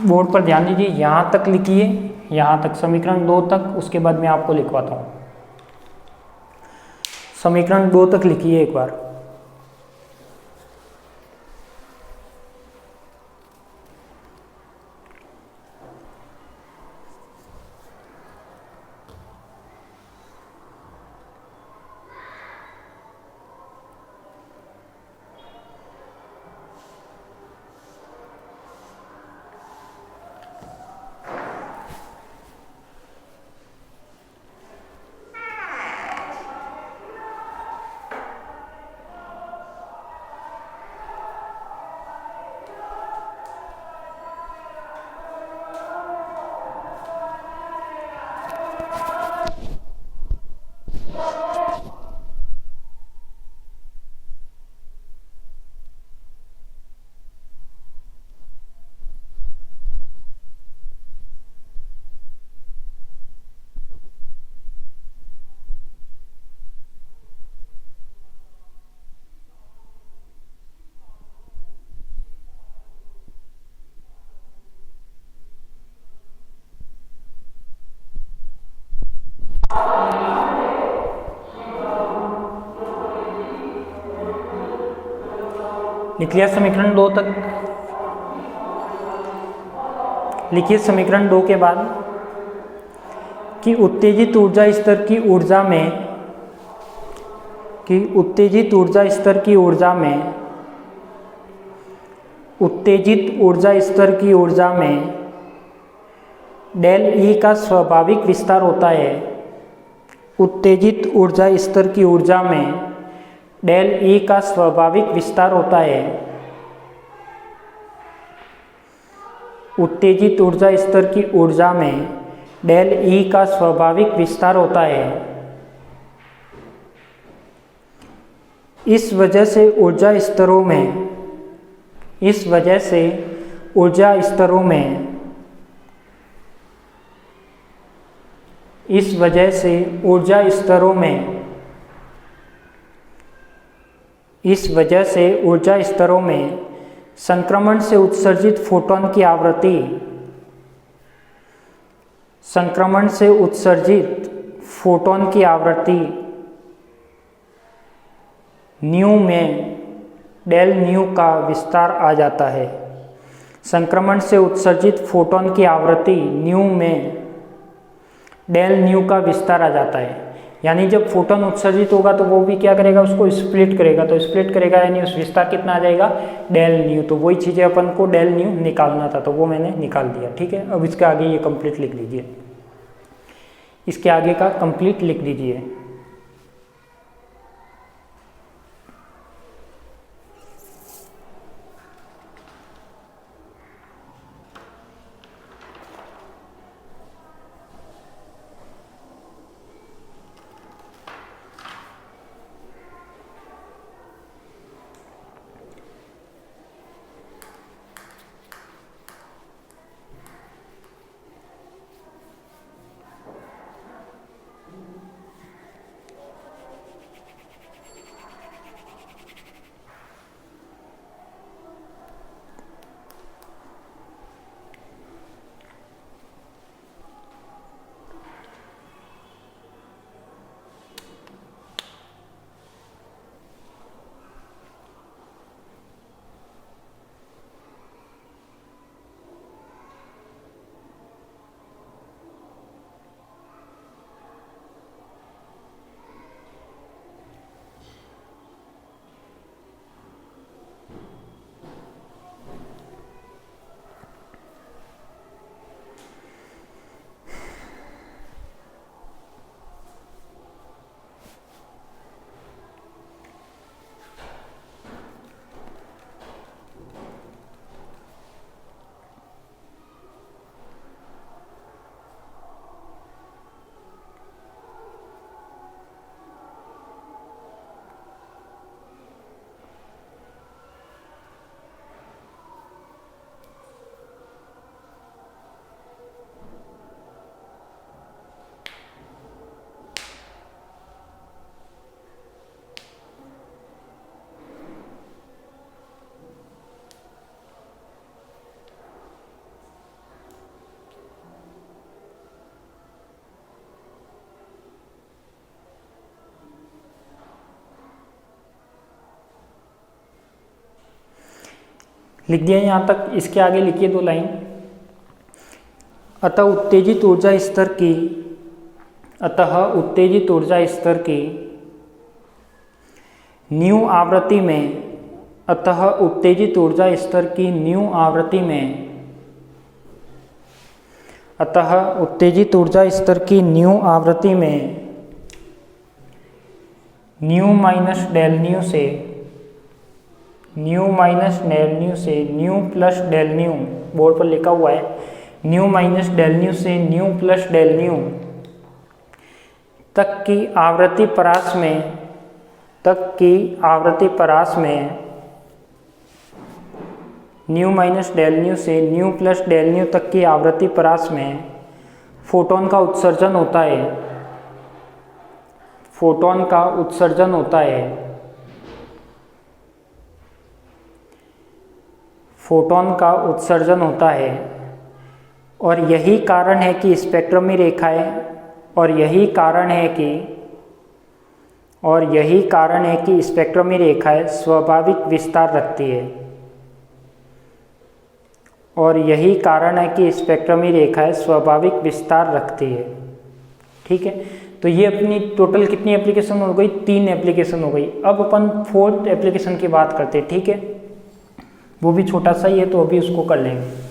बोर्ड पर ध्यान दीजिए, यहाँ तक लिखिए, यहाँ तक समीकरण 2 तक, उसके बाद मैं आपको लिखवाता हूँ। समीकरण 2 तक लिखिए एक बार। लिख लिया समीकरण 2 तक। लिखिए समीकरण 2 के बाद कि उत्तेजित ऊर्जा स्तर की ऊर्जा में उत्तेजित ऊर्जा स्तर की ऊर्जा में डेल ई का स्वाभाविक विस्तार होता है। उत्तेजित ऊर्जा स्तर की ऊर्जा में डेल ई का स्वाभाविक विस्तार होता है। उत्तेजित ऊर्जा स्तर की ऊर्जा में डेल ई का स्वाभाविक विस्तार होता है। इस वजह से ऊर्जा स्तरों में संक्रमण से उत्सर्जित फोटॉन की आवृत्ति न्यू में डेल न्यू का विस्तार आ जाता है। संक्रमण से उत्सर्जित फोटॉन की आवृत्ति न्यू में डेल न्यू का विस्तार आ जाता है। यानी जब फोटोन उत्सर्जित होगा तो वो भी क्या करेगा, उसको स्प्लिट करेगा, तो स्प्लिट करेगा यानी उस विस्तार कितना आ जाएगा डेल न्यू। तो वही चीज़ें अपन को डेल न्यू निकालना था, तो वो मैंने निकाल दिया, ठीक है। अब इसके आगे ये कंप्लीट लिख लीजिए, इसके आगे का कंप्लीट लिख दीजिए। लिख दिया यहाँ तक। इसके आगे लिखिए 2 लाइन। अतः उत्तेजित ऊर्जा स्तर की न्यू आवृत्ति में न्यू माइनस डेल न्यू से nu plus del nu, board पर लिखा हुआ है, न्यू माइनस डेल न्यू से न्यू प्लस डेल न्यू तक की आवृत्ति परास में न्यू माइनस डेल न्यू से न्यू प्लस डेल न्यू तक की आवृत्ति परास में फोटोन का उत्सर्जन होता है। और यही कारण है कि स्पेक्ट्रमी रेखाएं स्वाभाविक विस्तार रखती है। ठीक है, तो ये अपनी टोटल कितनी एप्लीकेशन हो गई? 3 एप्लीकेशन हो गई। अब अपन 4th एप्लीकेशन की बात करते हैं। ठीक है, वो भी छोटा सा ही है तो अभी उसको कर लेंगे।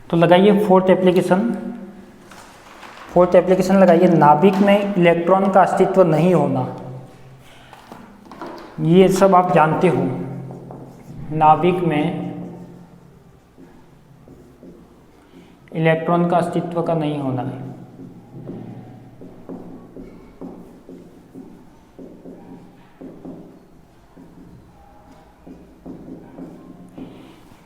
तो लगाइए 4th एप्लीकेशन लगाइए। नाभिक में इलेक्ट्रॉन का अस्तित्व नहीं होना, ये सब आप जानते हो। नाभिक में इलेक्ट्रॉन का अस्तित्व का नहीं होना है।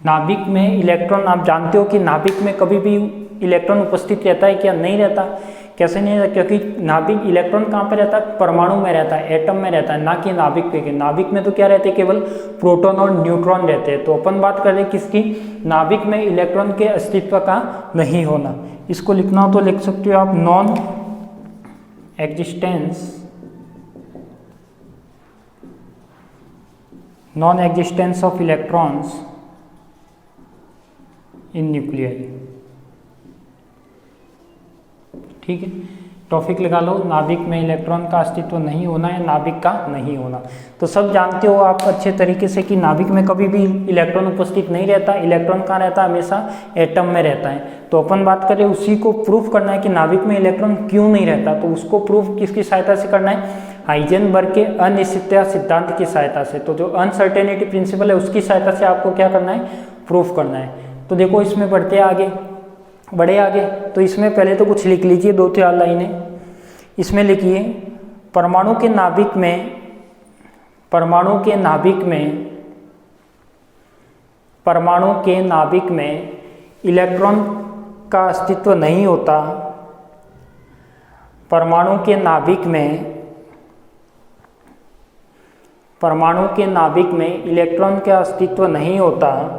नाभिक में इलेक्ट्रॉन, आप जानते हो कि नाभिक में कभी भी इलेक्ट्रॉन उपस्थित रहता है क्या? नहीं रहता। कैसे नहीं रहता? क्योंकि नाभिक इलेक्ट्रॉन कहाँ पे रहता है? परमाणु में रहता है, एटम में रहता है, ना कि नाभिक पे। नाभिक में तो क्या रहते हैं? केवल प्रोटॉन और न्यूट्रॉन रहते हैं। तो अपन बात कर रहे हैं किसकी? नाभिक में इलेक्ट्रॉन के अस्तित्व का नहीं होना। इसको लिखना हो तो लिख सकते हो आप, non existence of electrons in nuclei. ठीक है, टॉपिक लगा लो, नाभिक में इलेक्ट्रॉन का अस्तित्व नहीं होना है, नाभिक का नहीं होना। तो सब जानते हो आप अच्छे तरीके से कि नाभिक में कभी भी इलेक्ट्रॉन उपस्थित नहीं रहता। इलेक्ट्रॉन कहाँ रहता है? हमेशा एटम में रहता है। तो अपन बात करें, उसी को प्रूफ करना है कि नाभिक में इलेक्ट्रॉन क्यों नहीं रहता। तो उसको प्रूफ किसकी सहायता से करना है? हाइजेनबर्ग के अनिश्चितता सिद्धांत की सहायता से। तो जो अनसर्टेनिटी प्रिंसिपल है उसकी सहायता से आपको क्या करना है? प्रूफ करना है। तो देखो इसमें बढ़े आगे। तो इसमें पहले तो कुछ लिख लीजिए, 2-4 लाइनें। इसमें लिखिए, परमाणु के नाभिक में इलेक्ट्रॉन का अस्तित्व नहीं होता। परमाणु के नाभिक में इलेक्ट्रॉन का अस्तित्व नहीं होता।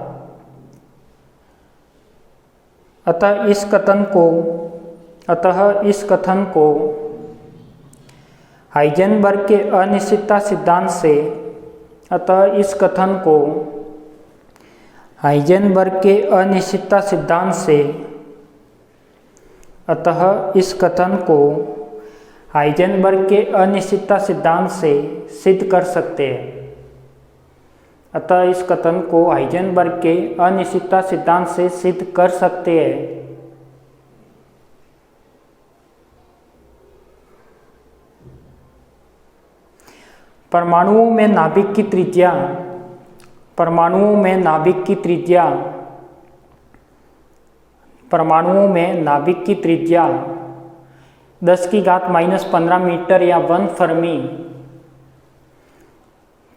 अतः इस कथन को हाइजेनबर्ग के अनिश्चितता सिद्धांत से सिद्ध कर सकते हैं। अतः इस कथन को हाइजेनबर्ग के अनिश्चितता सिद्धांत से सिद्ध कर सकते हैं। परमाणुओं में नाभिक की त्रिज्या 10⁻⁻15 मीटर या 1 फर्मी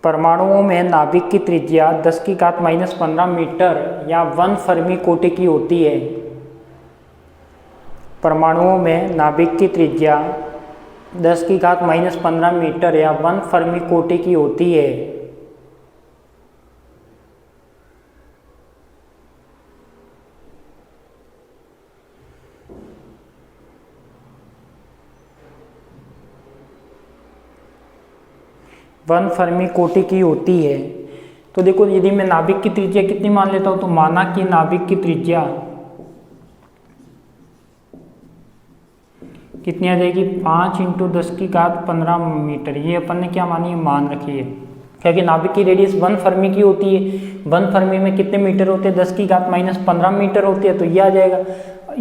परमाणुओं में नाभिक की त्रिज्या 10⁻⁻15 मीटर या 1 फर्मी कोटि की होती है। परमाणुओं में नाभिक की त्रिज्या 10⁻⁻15 मीटर या 1 फर्मी कोटि की होती है। वन फर्मी कोटि की होती है। तो देखो, यदि मैं नाभिक की त्रिज्या कितनी मान लेता हूं, तो माना कि नाभिक की त्रिज्या कितनी आ जाएगी, 5 × 10⁻15 मीटर। ये अपन ने क्या मानी है, मान रखी है, क्योंकि नाभिक की रेडियस 1 फर्मी की होती है। 1 फर्मी में कितने मीटर होते हैं, 10⁻15 मीटर होती है, तो ये आ जाएगा।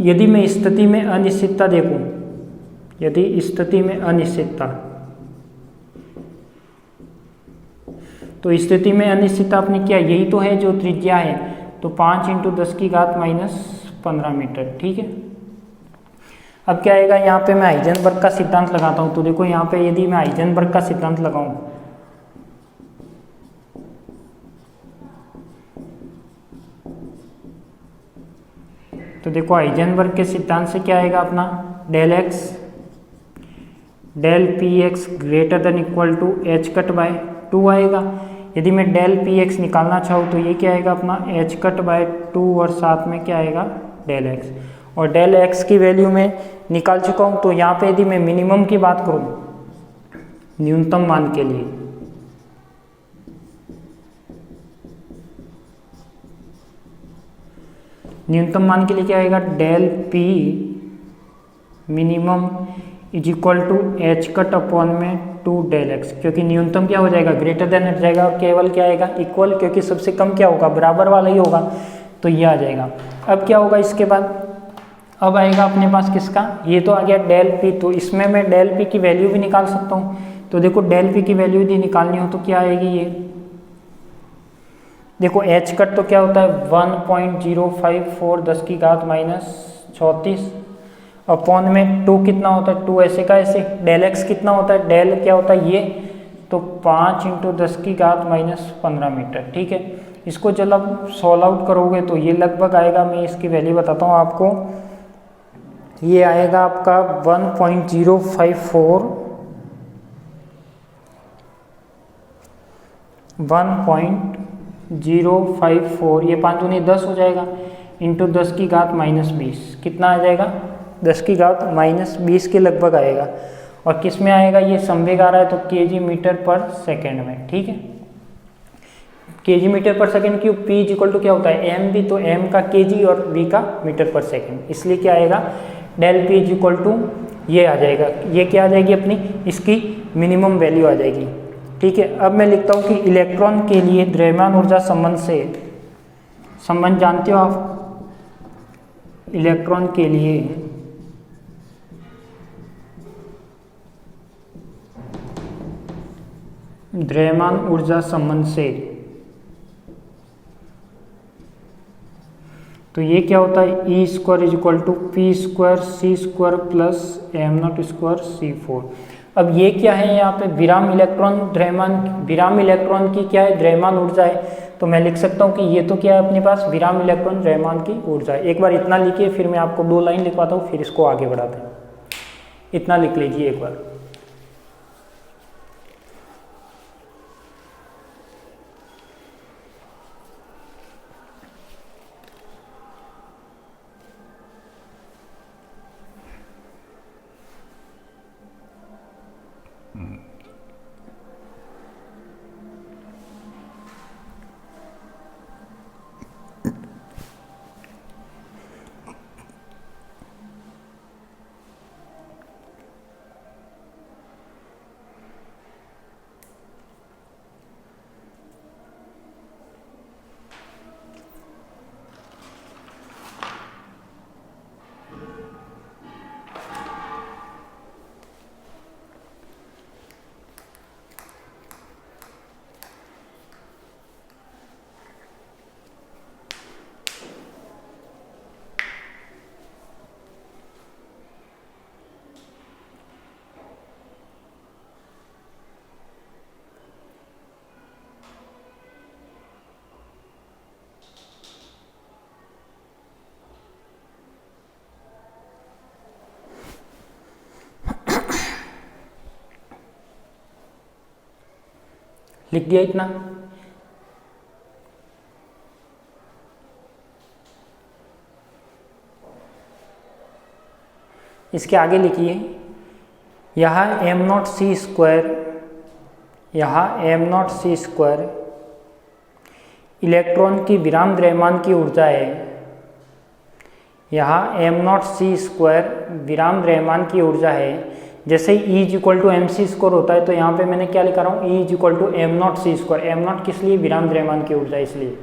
यदि मैं स्थिति में अनिश्चितता देखूं, यदि स्थिति में अनिश्चितता, तो स्थिति में अनिश्चितता अपने क्या, यही तो है जो त्रिज्या है, तो 5 × 10⁻15 मीटर। ठीक है, अब क्या आएगा, यहाँ पे मैं हाइजेनबर्ग का सिद्धांत लगाता हूँ। तो देखो यहाँ पे यदि मैं हाइजेनबर्ग का सिद्धांत लगाऊं, तो देखो हाइजेनबर्ग के सिद्धांत से क्या आएगा अपना, del x del p x greater than equal to h/2 आएगा। यदि मैं डेल पी एक्स निकालना चाहूँ तो ये क्या आएगा अपना h/2 और साथ में क्या आएगा डेल एक्स। और डेल एक्स की वैल्यू मैं निकाल चुका हूँ। तो यहाँ पे यदि मैं मिनिमम की बात करूँ, न्यूनतम मान के लिए, न्यूनतम मान के लिए क्या आएगा, del p minimum is equal to h/2 del x, क्योंकि न्यूनतम क्या हो जाएगा, ग्रेटर देन हट जाएगा और केवल क्या आएगा, इक्वल, क्योंकि सबसे कम क्या होगा, बराबर वाला ही होगा, तो ये आ जाएगा। अब क्या होगा इसके बाद, अब आएगा अपने पास किसका, ये तो आ गया डेल पी। तो इसमें मैं डेल पी की वैल्यू भी निकाल सकता हूँ। तो देखो डेल पी की वैल्यू यदि निकालनी हो तो क्या आएगी, ये देखो h कट तो क्या होता है 1.054 10⁻⁻34 अपॉन में 2 कितना होता है, 2 ऐसे का ऐसे, डेल एक्स कितना होता है, डेल क्या होता है ये, तो 5 × 10⁻15 मीटर। ठीक है, इसको जब आप सॉल्व आउट करोगे तो ये लगभग आएगा, मैं इसकी वैल्यू बताता हूँ आपको, ये आएगा आपका 1.054 ये 5 दूनी 10 हो जाएगा, इंटू 10⁻⁻20 कितना आ जाएगा, 10⁻⁻20 के लगभग आएगा। और किस में आएगा, ये संवेग आ रहा है तो kg मीटर पर सेकेंड में। ठीक है, kg metre per second cube, p equal to क्या होता है m भी, तो m का kg और v का मीटर पर सेकेंड, इसलिए क्या आएगा डेल p इक्वल टू ये आ जाएगा, ये क्या आ जाएगी अपनी, इसकी मिनिमम वैल्यू आ जाएगी। ठीक है, अब मैं लिखता हूँ कि इलेक्ट्रॉन के लिए द्रव्यमान ऊर्जा संबंध से, संबंध जानते हो आप, इलेक्ट्रॉन के लिए द्रव्यमान ऊर्जा संबंध से, तो ये क्या होता है, E² = p² c² plus m0² c4। अब ये क्या है, यहाँ पे विराम इलेक्ट्रॉन द्रव्यमान, विराम इलेक्ट्रॉन की क्या है, द्रव्यमान ऊर्जा है। तो मैं लिख सकता हूँ कि ये तो क्या है अपने पास, विराम इलेक्ट्रॉन द्रव्यमान की ऊर्जा है। एक बार इतना लिखिए, फिर मैं आपको 2 लाइन लिखवाता हूँ, फिर इसको आगे बढ़ाते हैं। इतना लिख लीजिए एक बार। लिख दिया इतना। इसके आगे लिखिए, यहाँ m0c², यहाँ m0c² इलेक्ट्रॉन की विराम द्रव्यमान की ऊर्जा है। यहाँ m0c² विराम द्रव्यमान की ऊर्जा है। जैसे E = mc² होता है, तो यहाँ पे मैंने क्या लिखा रहा हूँ, E = m0c²। m0 किस लिए, विराम द्रव्यमान की ऊर्जा, इसलिए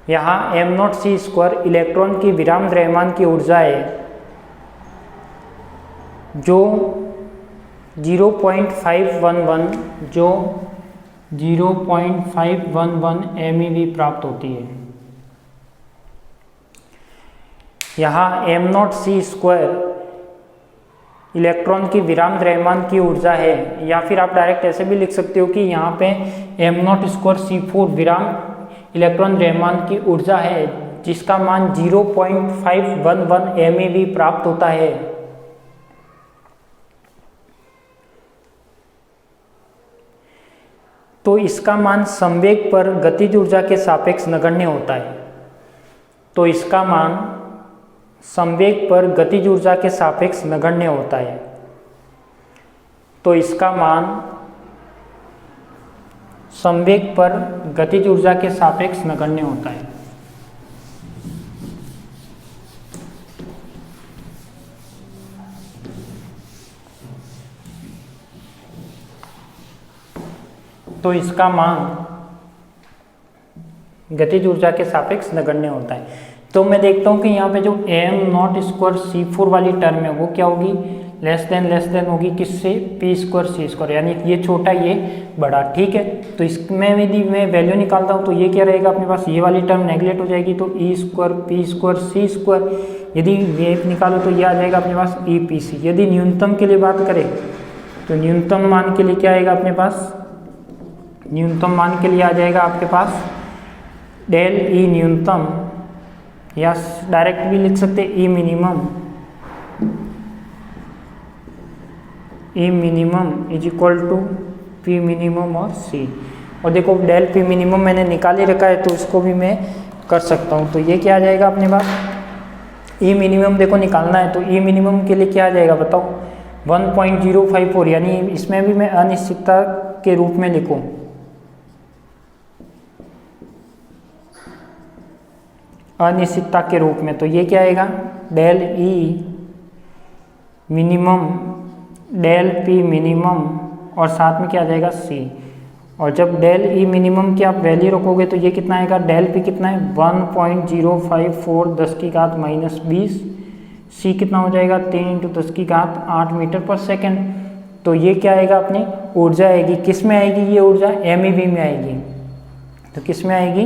यहाँ m0c² इलेक्ट्रॉन की विराम द्रव्यमान की ऊर्जा है, जो 0.511 MeV प्राप्त होती है। यहाँ m0c² इलेक्ट्रॉन की विराम द्रव्यमान की ऊर्जा है, या फिर आप डायरेक्ट ऐसे भी लिख सकते हो कि यहाँ पे m0²c4 विराम इलेक्ट्रॉन द्रव्यमान की ऊर्जा है, जिसका मान 0.511 MeV प्राप्त होता है। तो इसका मान संवेग पर गतिज ऊर्जा के सापेक्ष नगण्य होता है। तो इसका मान संवेग पर गतिज ऊर्जा के सापेक्ष नगण्य होता है। तो इसका मान संवेग पर गतिज ऊर्जा के सापेक्ष नगण्य होता है। तो इसका मान गतिज ऊर्जा के सापेक्ष नगण्य होता है। तो मैं देखता हूँ कि यहाँ पे जो m0²c4 वाली टर्म है वो क्या होगी, लेस देन होगी किससे, p²c², यानी ये छोटा ये बड़ा, ठीक है। तो इसमें यदि मैं वैल्यू निकालता हूँ तो ये क्या रहेगा अपने पास, ये वाली टर्म नेगलेक्ट हो जाएगी, तो e²p²c², यदि ये निकालो तो ये आ जाएगा अपने पास EPC। यदि न्यूनतम के लिए बात करें तो न्यूनतम मान के लिए क्या आएगा अपने पास, न्यूनतम मान के लिए आ जाएगा आपके पास डेल E न्यूनतम, या डायरेक्ट भी लिख सकते E minimum, E minimum = P minimum और C। और देखो डेल P मिनिमम मैंने निकाल ही रखा है, तो इसको भी मैं कर सकता हूँ। तो ये क्या आ जाएगा अपने पास, E मिनिमम देखो निकालना है, तो E मिनिमम के लिए क्या आ जाएगा बताओ, 1.054, यानी इसमें भी मैं अनिश्चितता के रूप में लिखूँ, अनिश्चितता के रूप में, तो ये क्या आएगा, del E minimum del P minimum और साथ में क्या आ जाएगा C। और जब डेल E मिनिमम की आप वैल्यू रखोगे तो ये कितना आएगा, डेल P कितना है 1.054 10⁻20, C कितना हो जाएगा 3 × 10⁸ मीटर पर सेकेंड। तो ये क्या आएगा, अपनी ऊर्जा आएगी, किस में आएगी ये ऊर्जा, MEV में आएगी। तो किस में आएगी,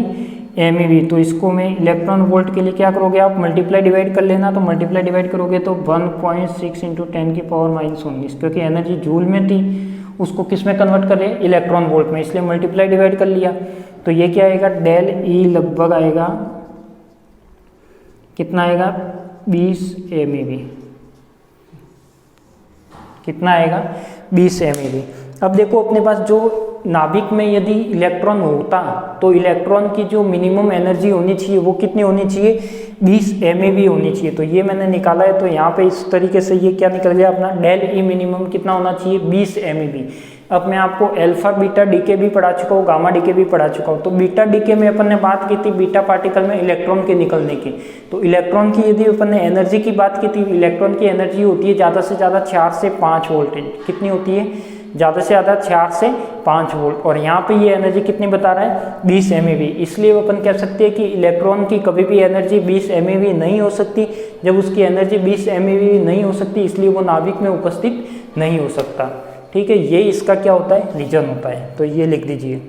MEV। तो इसको मैं इलेक्ट्रॉन वोल्ट के लिए क्या करोगे आप, मल्टीप्लाई डिवाइड कर लेना। तो मल्टीप्लाई डिवाइड करोगे तो 1.6 × 10⁻⁻19, क्योंकि एनर्जी जूल में थी, उसको किस में कन्वर्ट कर रहे हैं, इलेक्ट्रॉन वोल्ट में, इसलिए मल्टीप्लाई डिवाइड कर लिया। तो ये क्या आएगा, डेल E लगभग आएगा कितना आएगा, 20 MEV, कितना आएगा 20 MEV। अब देखो अपने पास जो नाभिक में यदि इलेक्ट्रॉन होता तो इलेक्ट्रॉन की जो मिनिमम एनर्जी होनी चाहिए वो कितनी होनी चाहिए, 20 MeV होनी चाहिए। तो ये मैंने निकाला है, तो यहाँ पे इस तरीके से ये क्या निकल गया अपना, डेल E मिनिमम कितना होना चाहिए, 20 MeV। अब मैं आपको अल्फा बीटा डीके भी पढ़ा चुका हूँ, गामा डीके भी पढ़ा चुका हूँ। तो बीटा डीके में अपन ने बात की थी बीटा पार्टिकल में इलेक्ट्रॉन के निकलने की। तो इलेक्ट्रॉन की यदि अपन ने एनर्जी की बात की थी, इलेक्ट्रॉन की एनर्जी होती है ज़्यादा से ज़्यादा 4 से 5 वोल्ट। कितनी होती है, ज़्यादा से ज़्यादा 4 से 5 वोल्ट। और यहाँ पे ये एनर्जी कितनी बता रहा है, 20 MeV। इसलिए अपन कह सकते हैं कि इलेक्ट्रॉन की कभी भी एनर्जी 20 MeV नहीं हो सकती। जब उसकी एनर्जी 20 MeV नहीं हो सकती, इसलिए वो नाभिक में उपस्थित नहीं हो सकता। ठीक है, ये इसका क्या होता है, रीजन होता है। तो ये लिख दीजिए।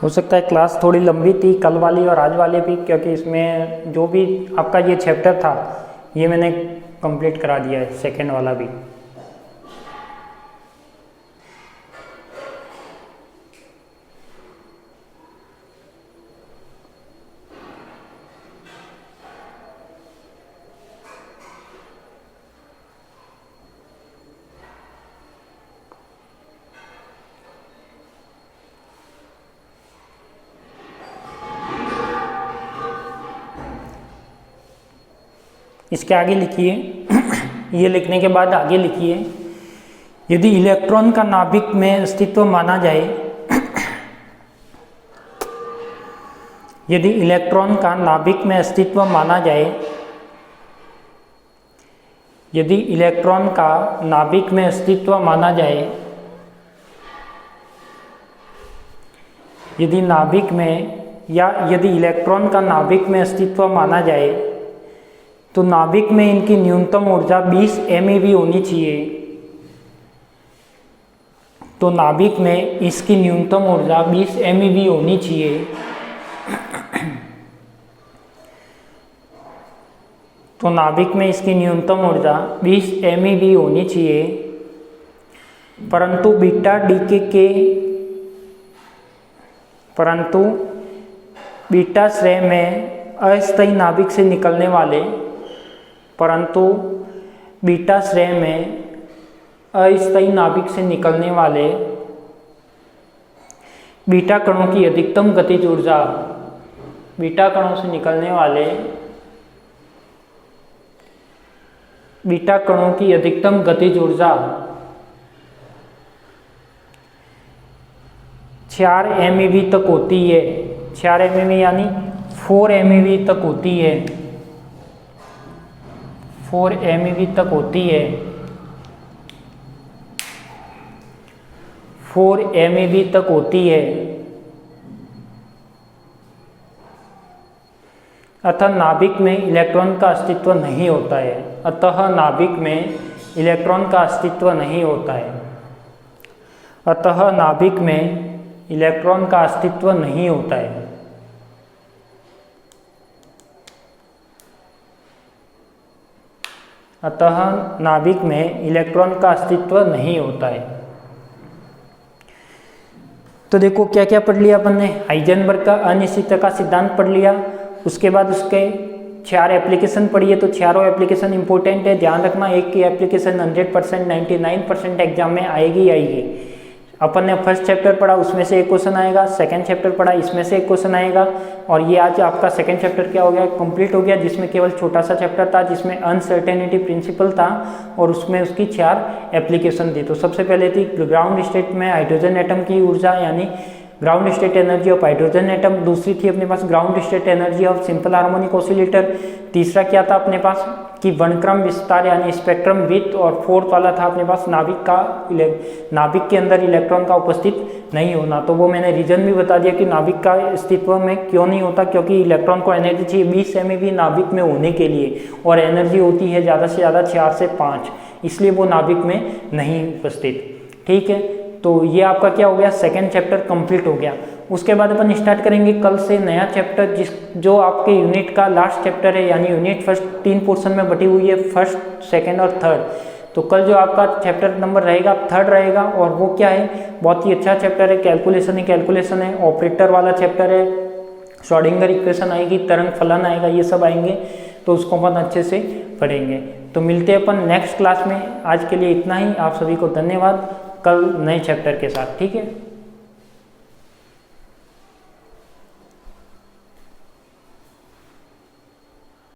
हो सकता है क्लास थोड़ी लंबी थी कल वाली और आज वाली भी, क्योंकि इसमें जो भी आपका ये चैप्टर था ये मैंने कंप्लीट करा दिया है, सेकंड वाला भी। इसके आगे लिखिए ये लिखने के बाद आगे लिखिए, यदि इलेक्ट्रॉन का नाभिक में अस्तित्व माना जाए, यदि इलेक्ट्रॉन का नाभिक में अस्तित्व माना जाए, यदि इलेक्ट्रॉन का नाभिक में अस्तित्व माना जाए, यदि नाभिक में या यदि इलेक्ट्रॉन का नाभिक में अस्तित्व माना जाए तो नाभिक में इनकी न्यूनतम ऊर्जा 20 MeV होनी चाहिए। तो नाभिक में इसकी न्यूनतम ऊर्जा 20 MeV होनी चाहिए। तो नाभिक में इसकी न्यूनतम ऊर्जा 20 MeV होनी चाहिए, परंतु बीटा श्रेय में अस्थायी नाभिक से निकलने वाले बीटा कणों की अधिकतम गतिज ऊर्जा, बीटा कणों से निकलने वाले बीटा कणों की अधिकतम गतिज ऊर्जा 4 MeV तक होती है। 4 MeV यानी 4 MeV तक होती है, 4 MeV तक होती है, 4 MeV तक होती है। अतः नाभिक में इलेक्ट्रॉन का अस्तित्व नहीं होता है। अतः नाभिक में इलेक्ट्रॉन का अस्तित्व नहीं होता है। अतः नाभिक में इलेक्ट्रॉन का अस्तित्व नहीं होता है। अतः नाभिक में इलेक्ट्रॉन का अस्तित्व नहीं होता है। तो देखो क्या क्या पढ़ लिया अपन ने। हाइजेनबर्ग का अनिश्चितता का सिद्धांत पढ़ लिया, उसके बाद उसके 4 एप्लीकेशन पढ़िए। तो चारों एप्लीकेशन इंपॉर्टेंट है, ध्यान रखना। एक की एप्लीकेशन 100% 99% एग्जाम में आएगी। अपन ने फर्स्ट चैप्टर पढ़ा, उसमें से एक क्वेश्चन आएगा। सेकंड चैप्टर पढ़ा, इसमें से एक क्वेश्चन आएगा। और ये आज आपका सेकंड चैप्टर क्या हो गया, कंप्लीट हो गया, जिसमें केवल छोटा सा चैप्टर था जिसमें अनसर्टेनिटी प्रिंसिपल था और उसमें उसकी 4 एप्लीकेशन थी। तो सबसे पहले थी ग्राउंड स्टेट में हाइड्रोजन एटम की ऊर्जा, यानी ground state energy of hydrogen atom. दूसरी थी अपने पास ground state energy of simple harmonic oscillator. तीसरा क्या था अपने पास कि वर्णक्रम विस्तार यानी स्पेक्ट्रम विड्थ। और फोर्थ वाला था अपने पास नाभिक के अंदर इलेक्ट्रॉन का उपस्थित नहीं होना। तो वो मैंने रीजन भी बता दिया कि नाभिक का अस्तित्व में क्यों नहीं होता, क्योंकि इलेक्ट्रॉन को एनर्जी चाहिए 20 MeV नाभिक में होने के लिए, और एनर्जी होती है ज़्यादा से ज़्यादा 4 से 5, इसलिए वो नाभिक में नहीं उपस्थित। ठीक है, तो ये आपका क्या हो गया, सेकंड चैप्टर कंप्लीट हो गया। उसके बाद अपन स्टार्ट करेंगे कल से नया चैप्टर, जो आपके यूनिट का लास्ट चैप्टर है, यानी यूनिट फर्स्ट 3 पोर्शन में बटी हुई है, फर्स्ट, सेकंड और थर्ड। तो कल जो आपका चैप्टर नंबर रहेगा 3rd रहेगा, और वो क्या है, बहुत ही अच्छा चैप्टर है, कैलकुलेशन है, ऑपरेटर वाला चैप्टर है, श्रोडिंगर इक्वेशन आएगी, तरंग फलन आएगा, ये सब आएंगे। तो उसको अपन अच्छे से पढ़ेंगे। तो मिलते हैं अपन नेक्स्ट क्लास में। आज के लिए इतना ही। आप सभी को धन्यवाद। कल नए चैप्टर के साथ। ठीक है।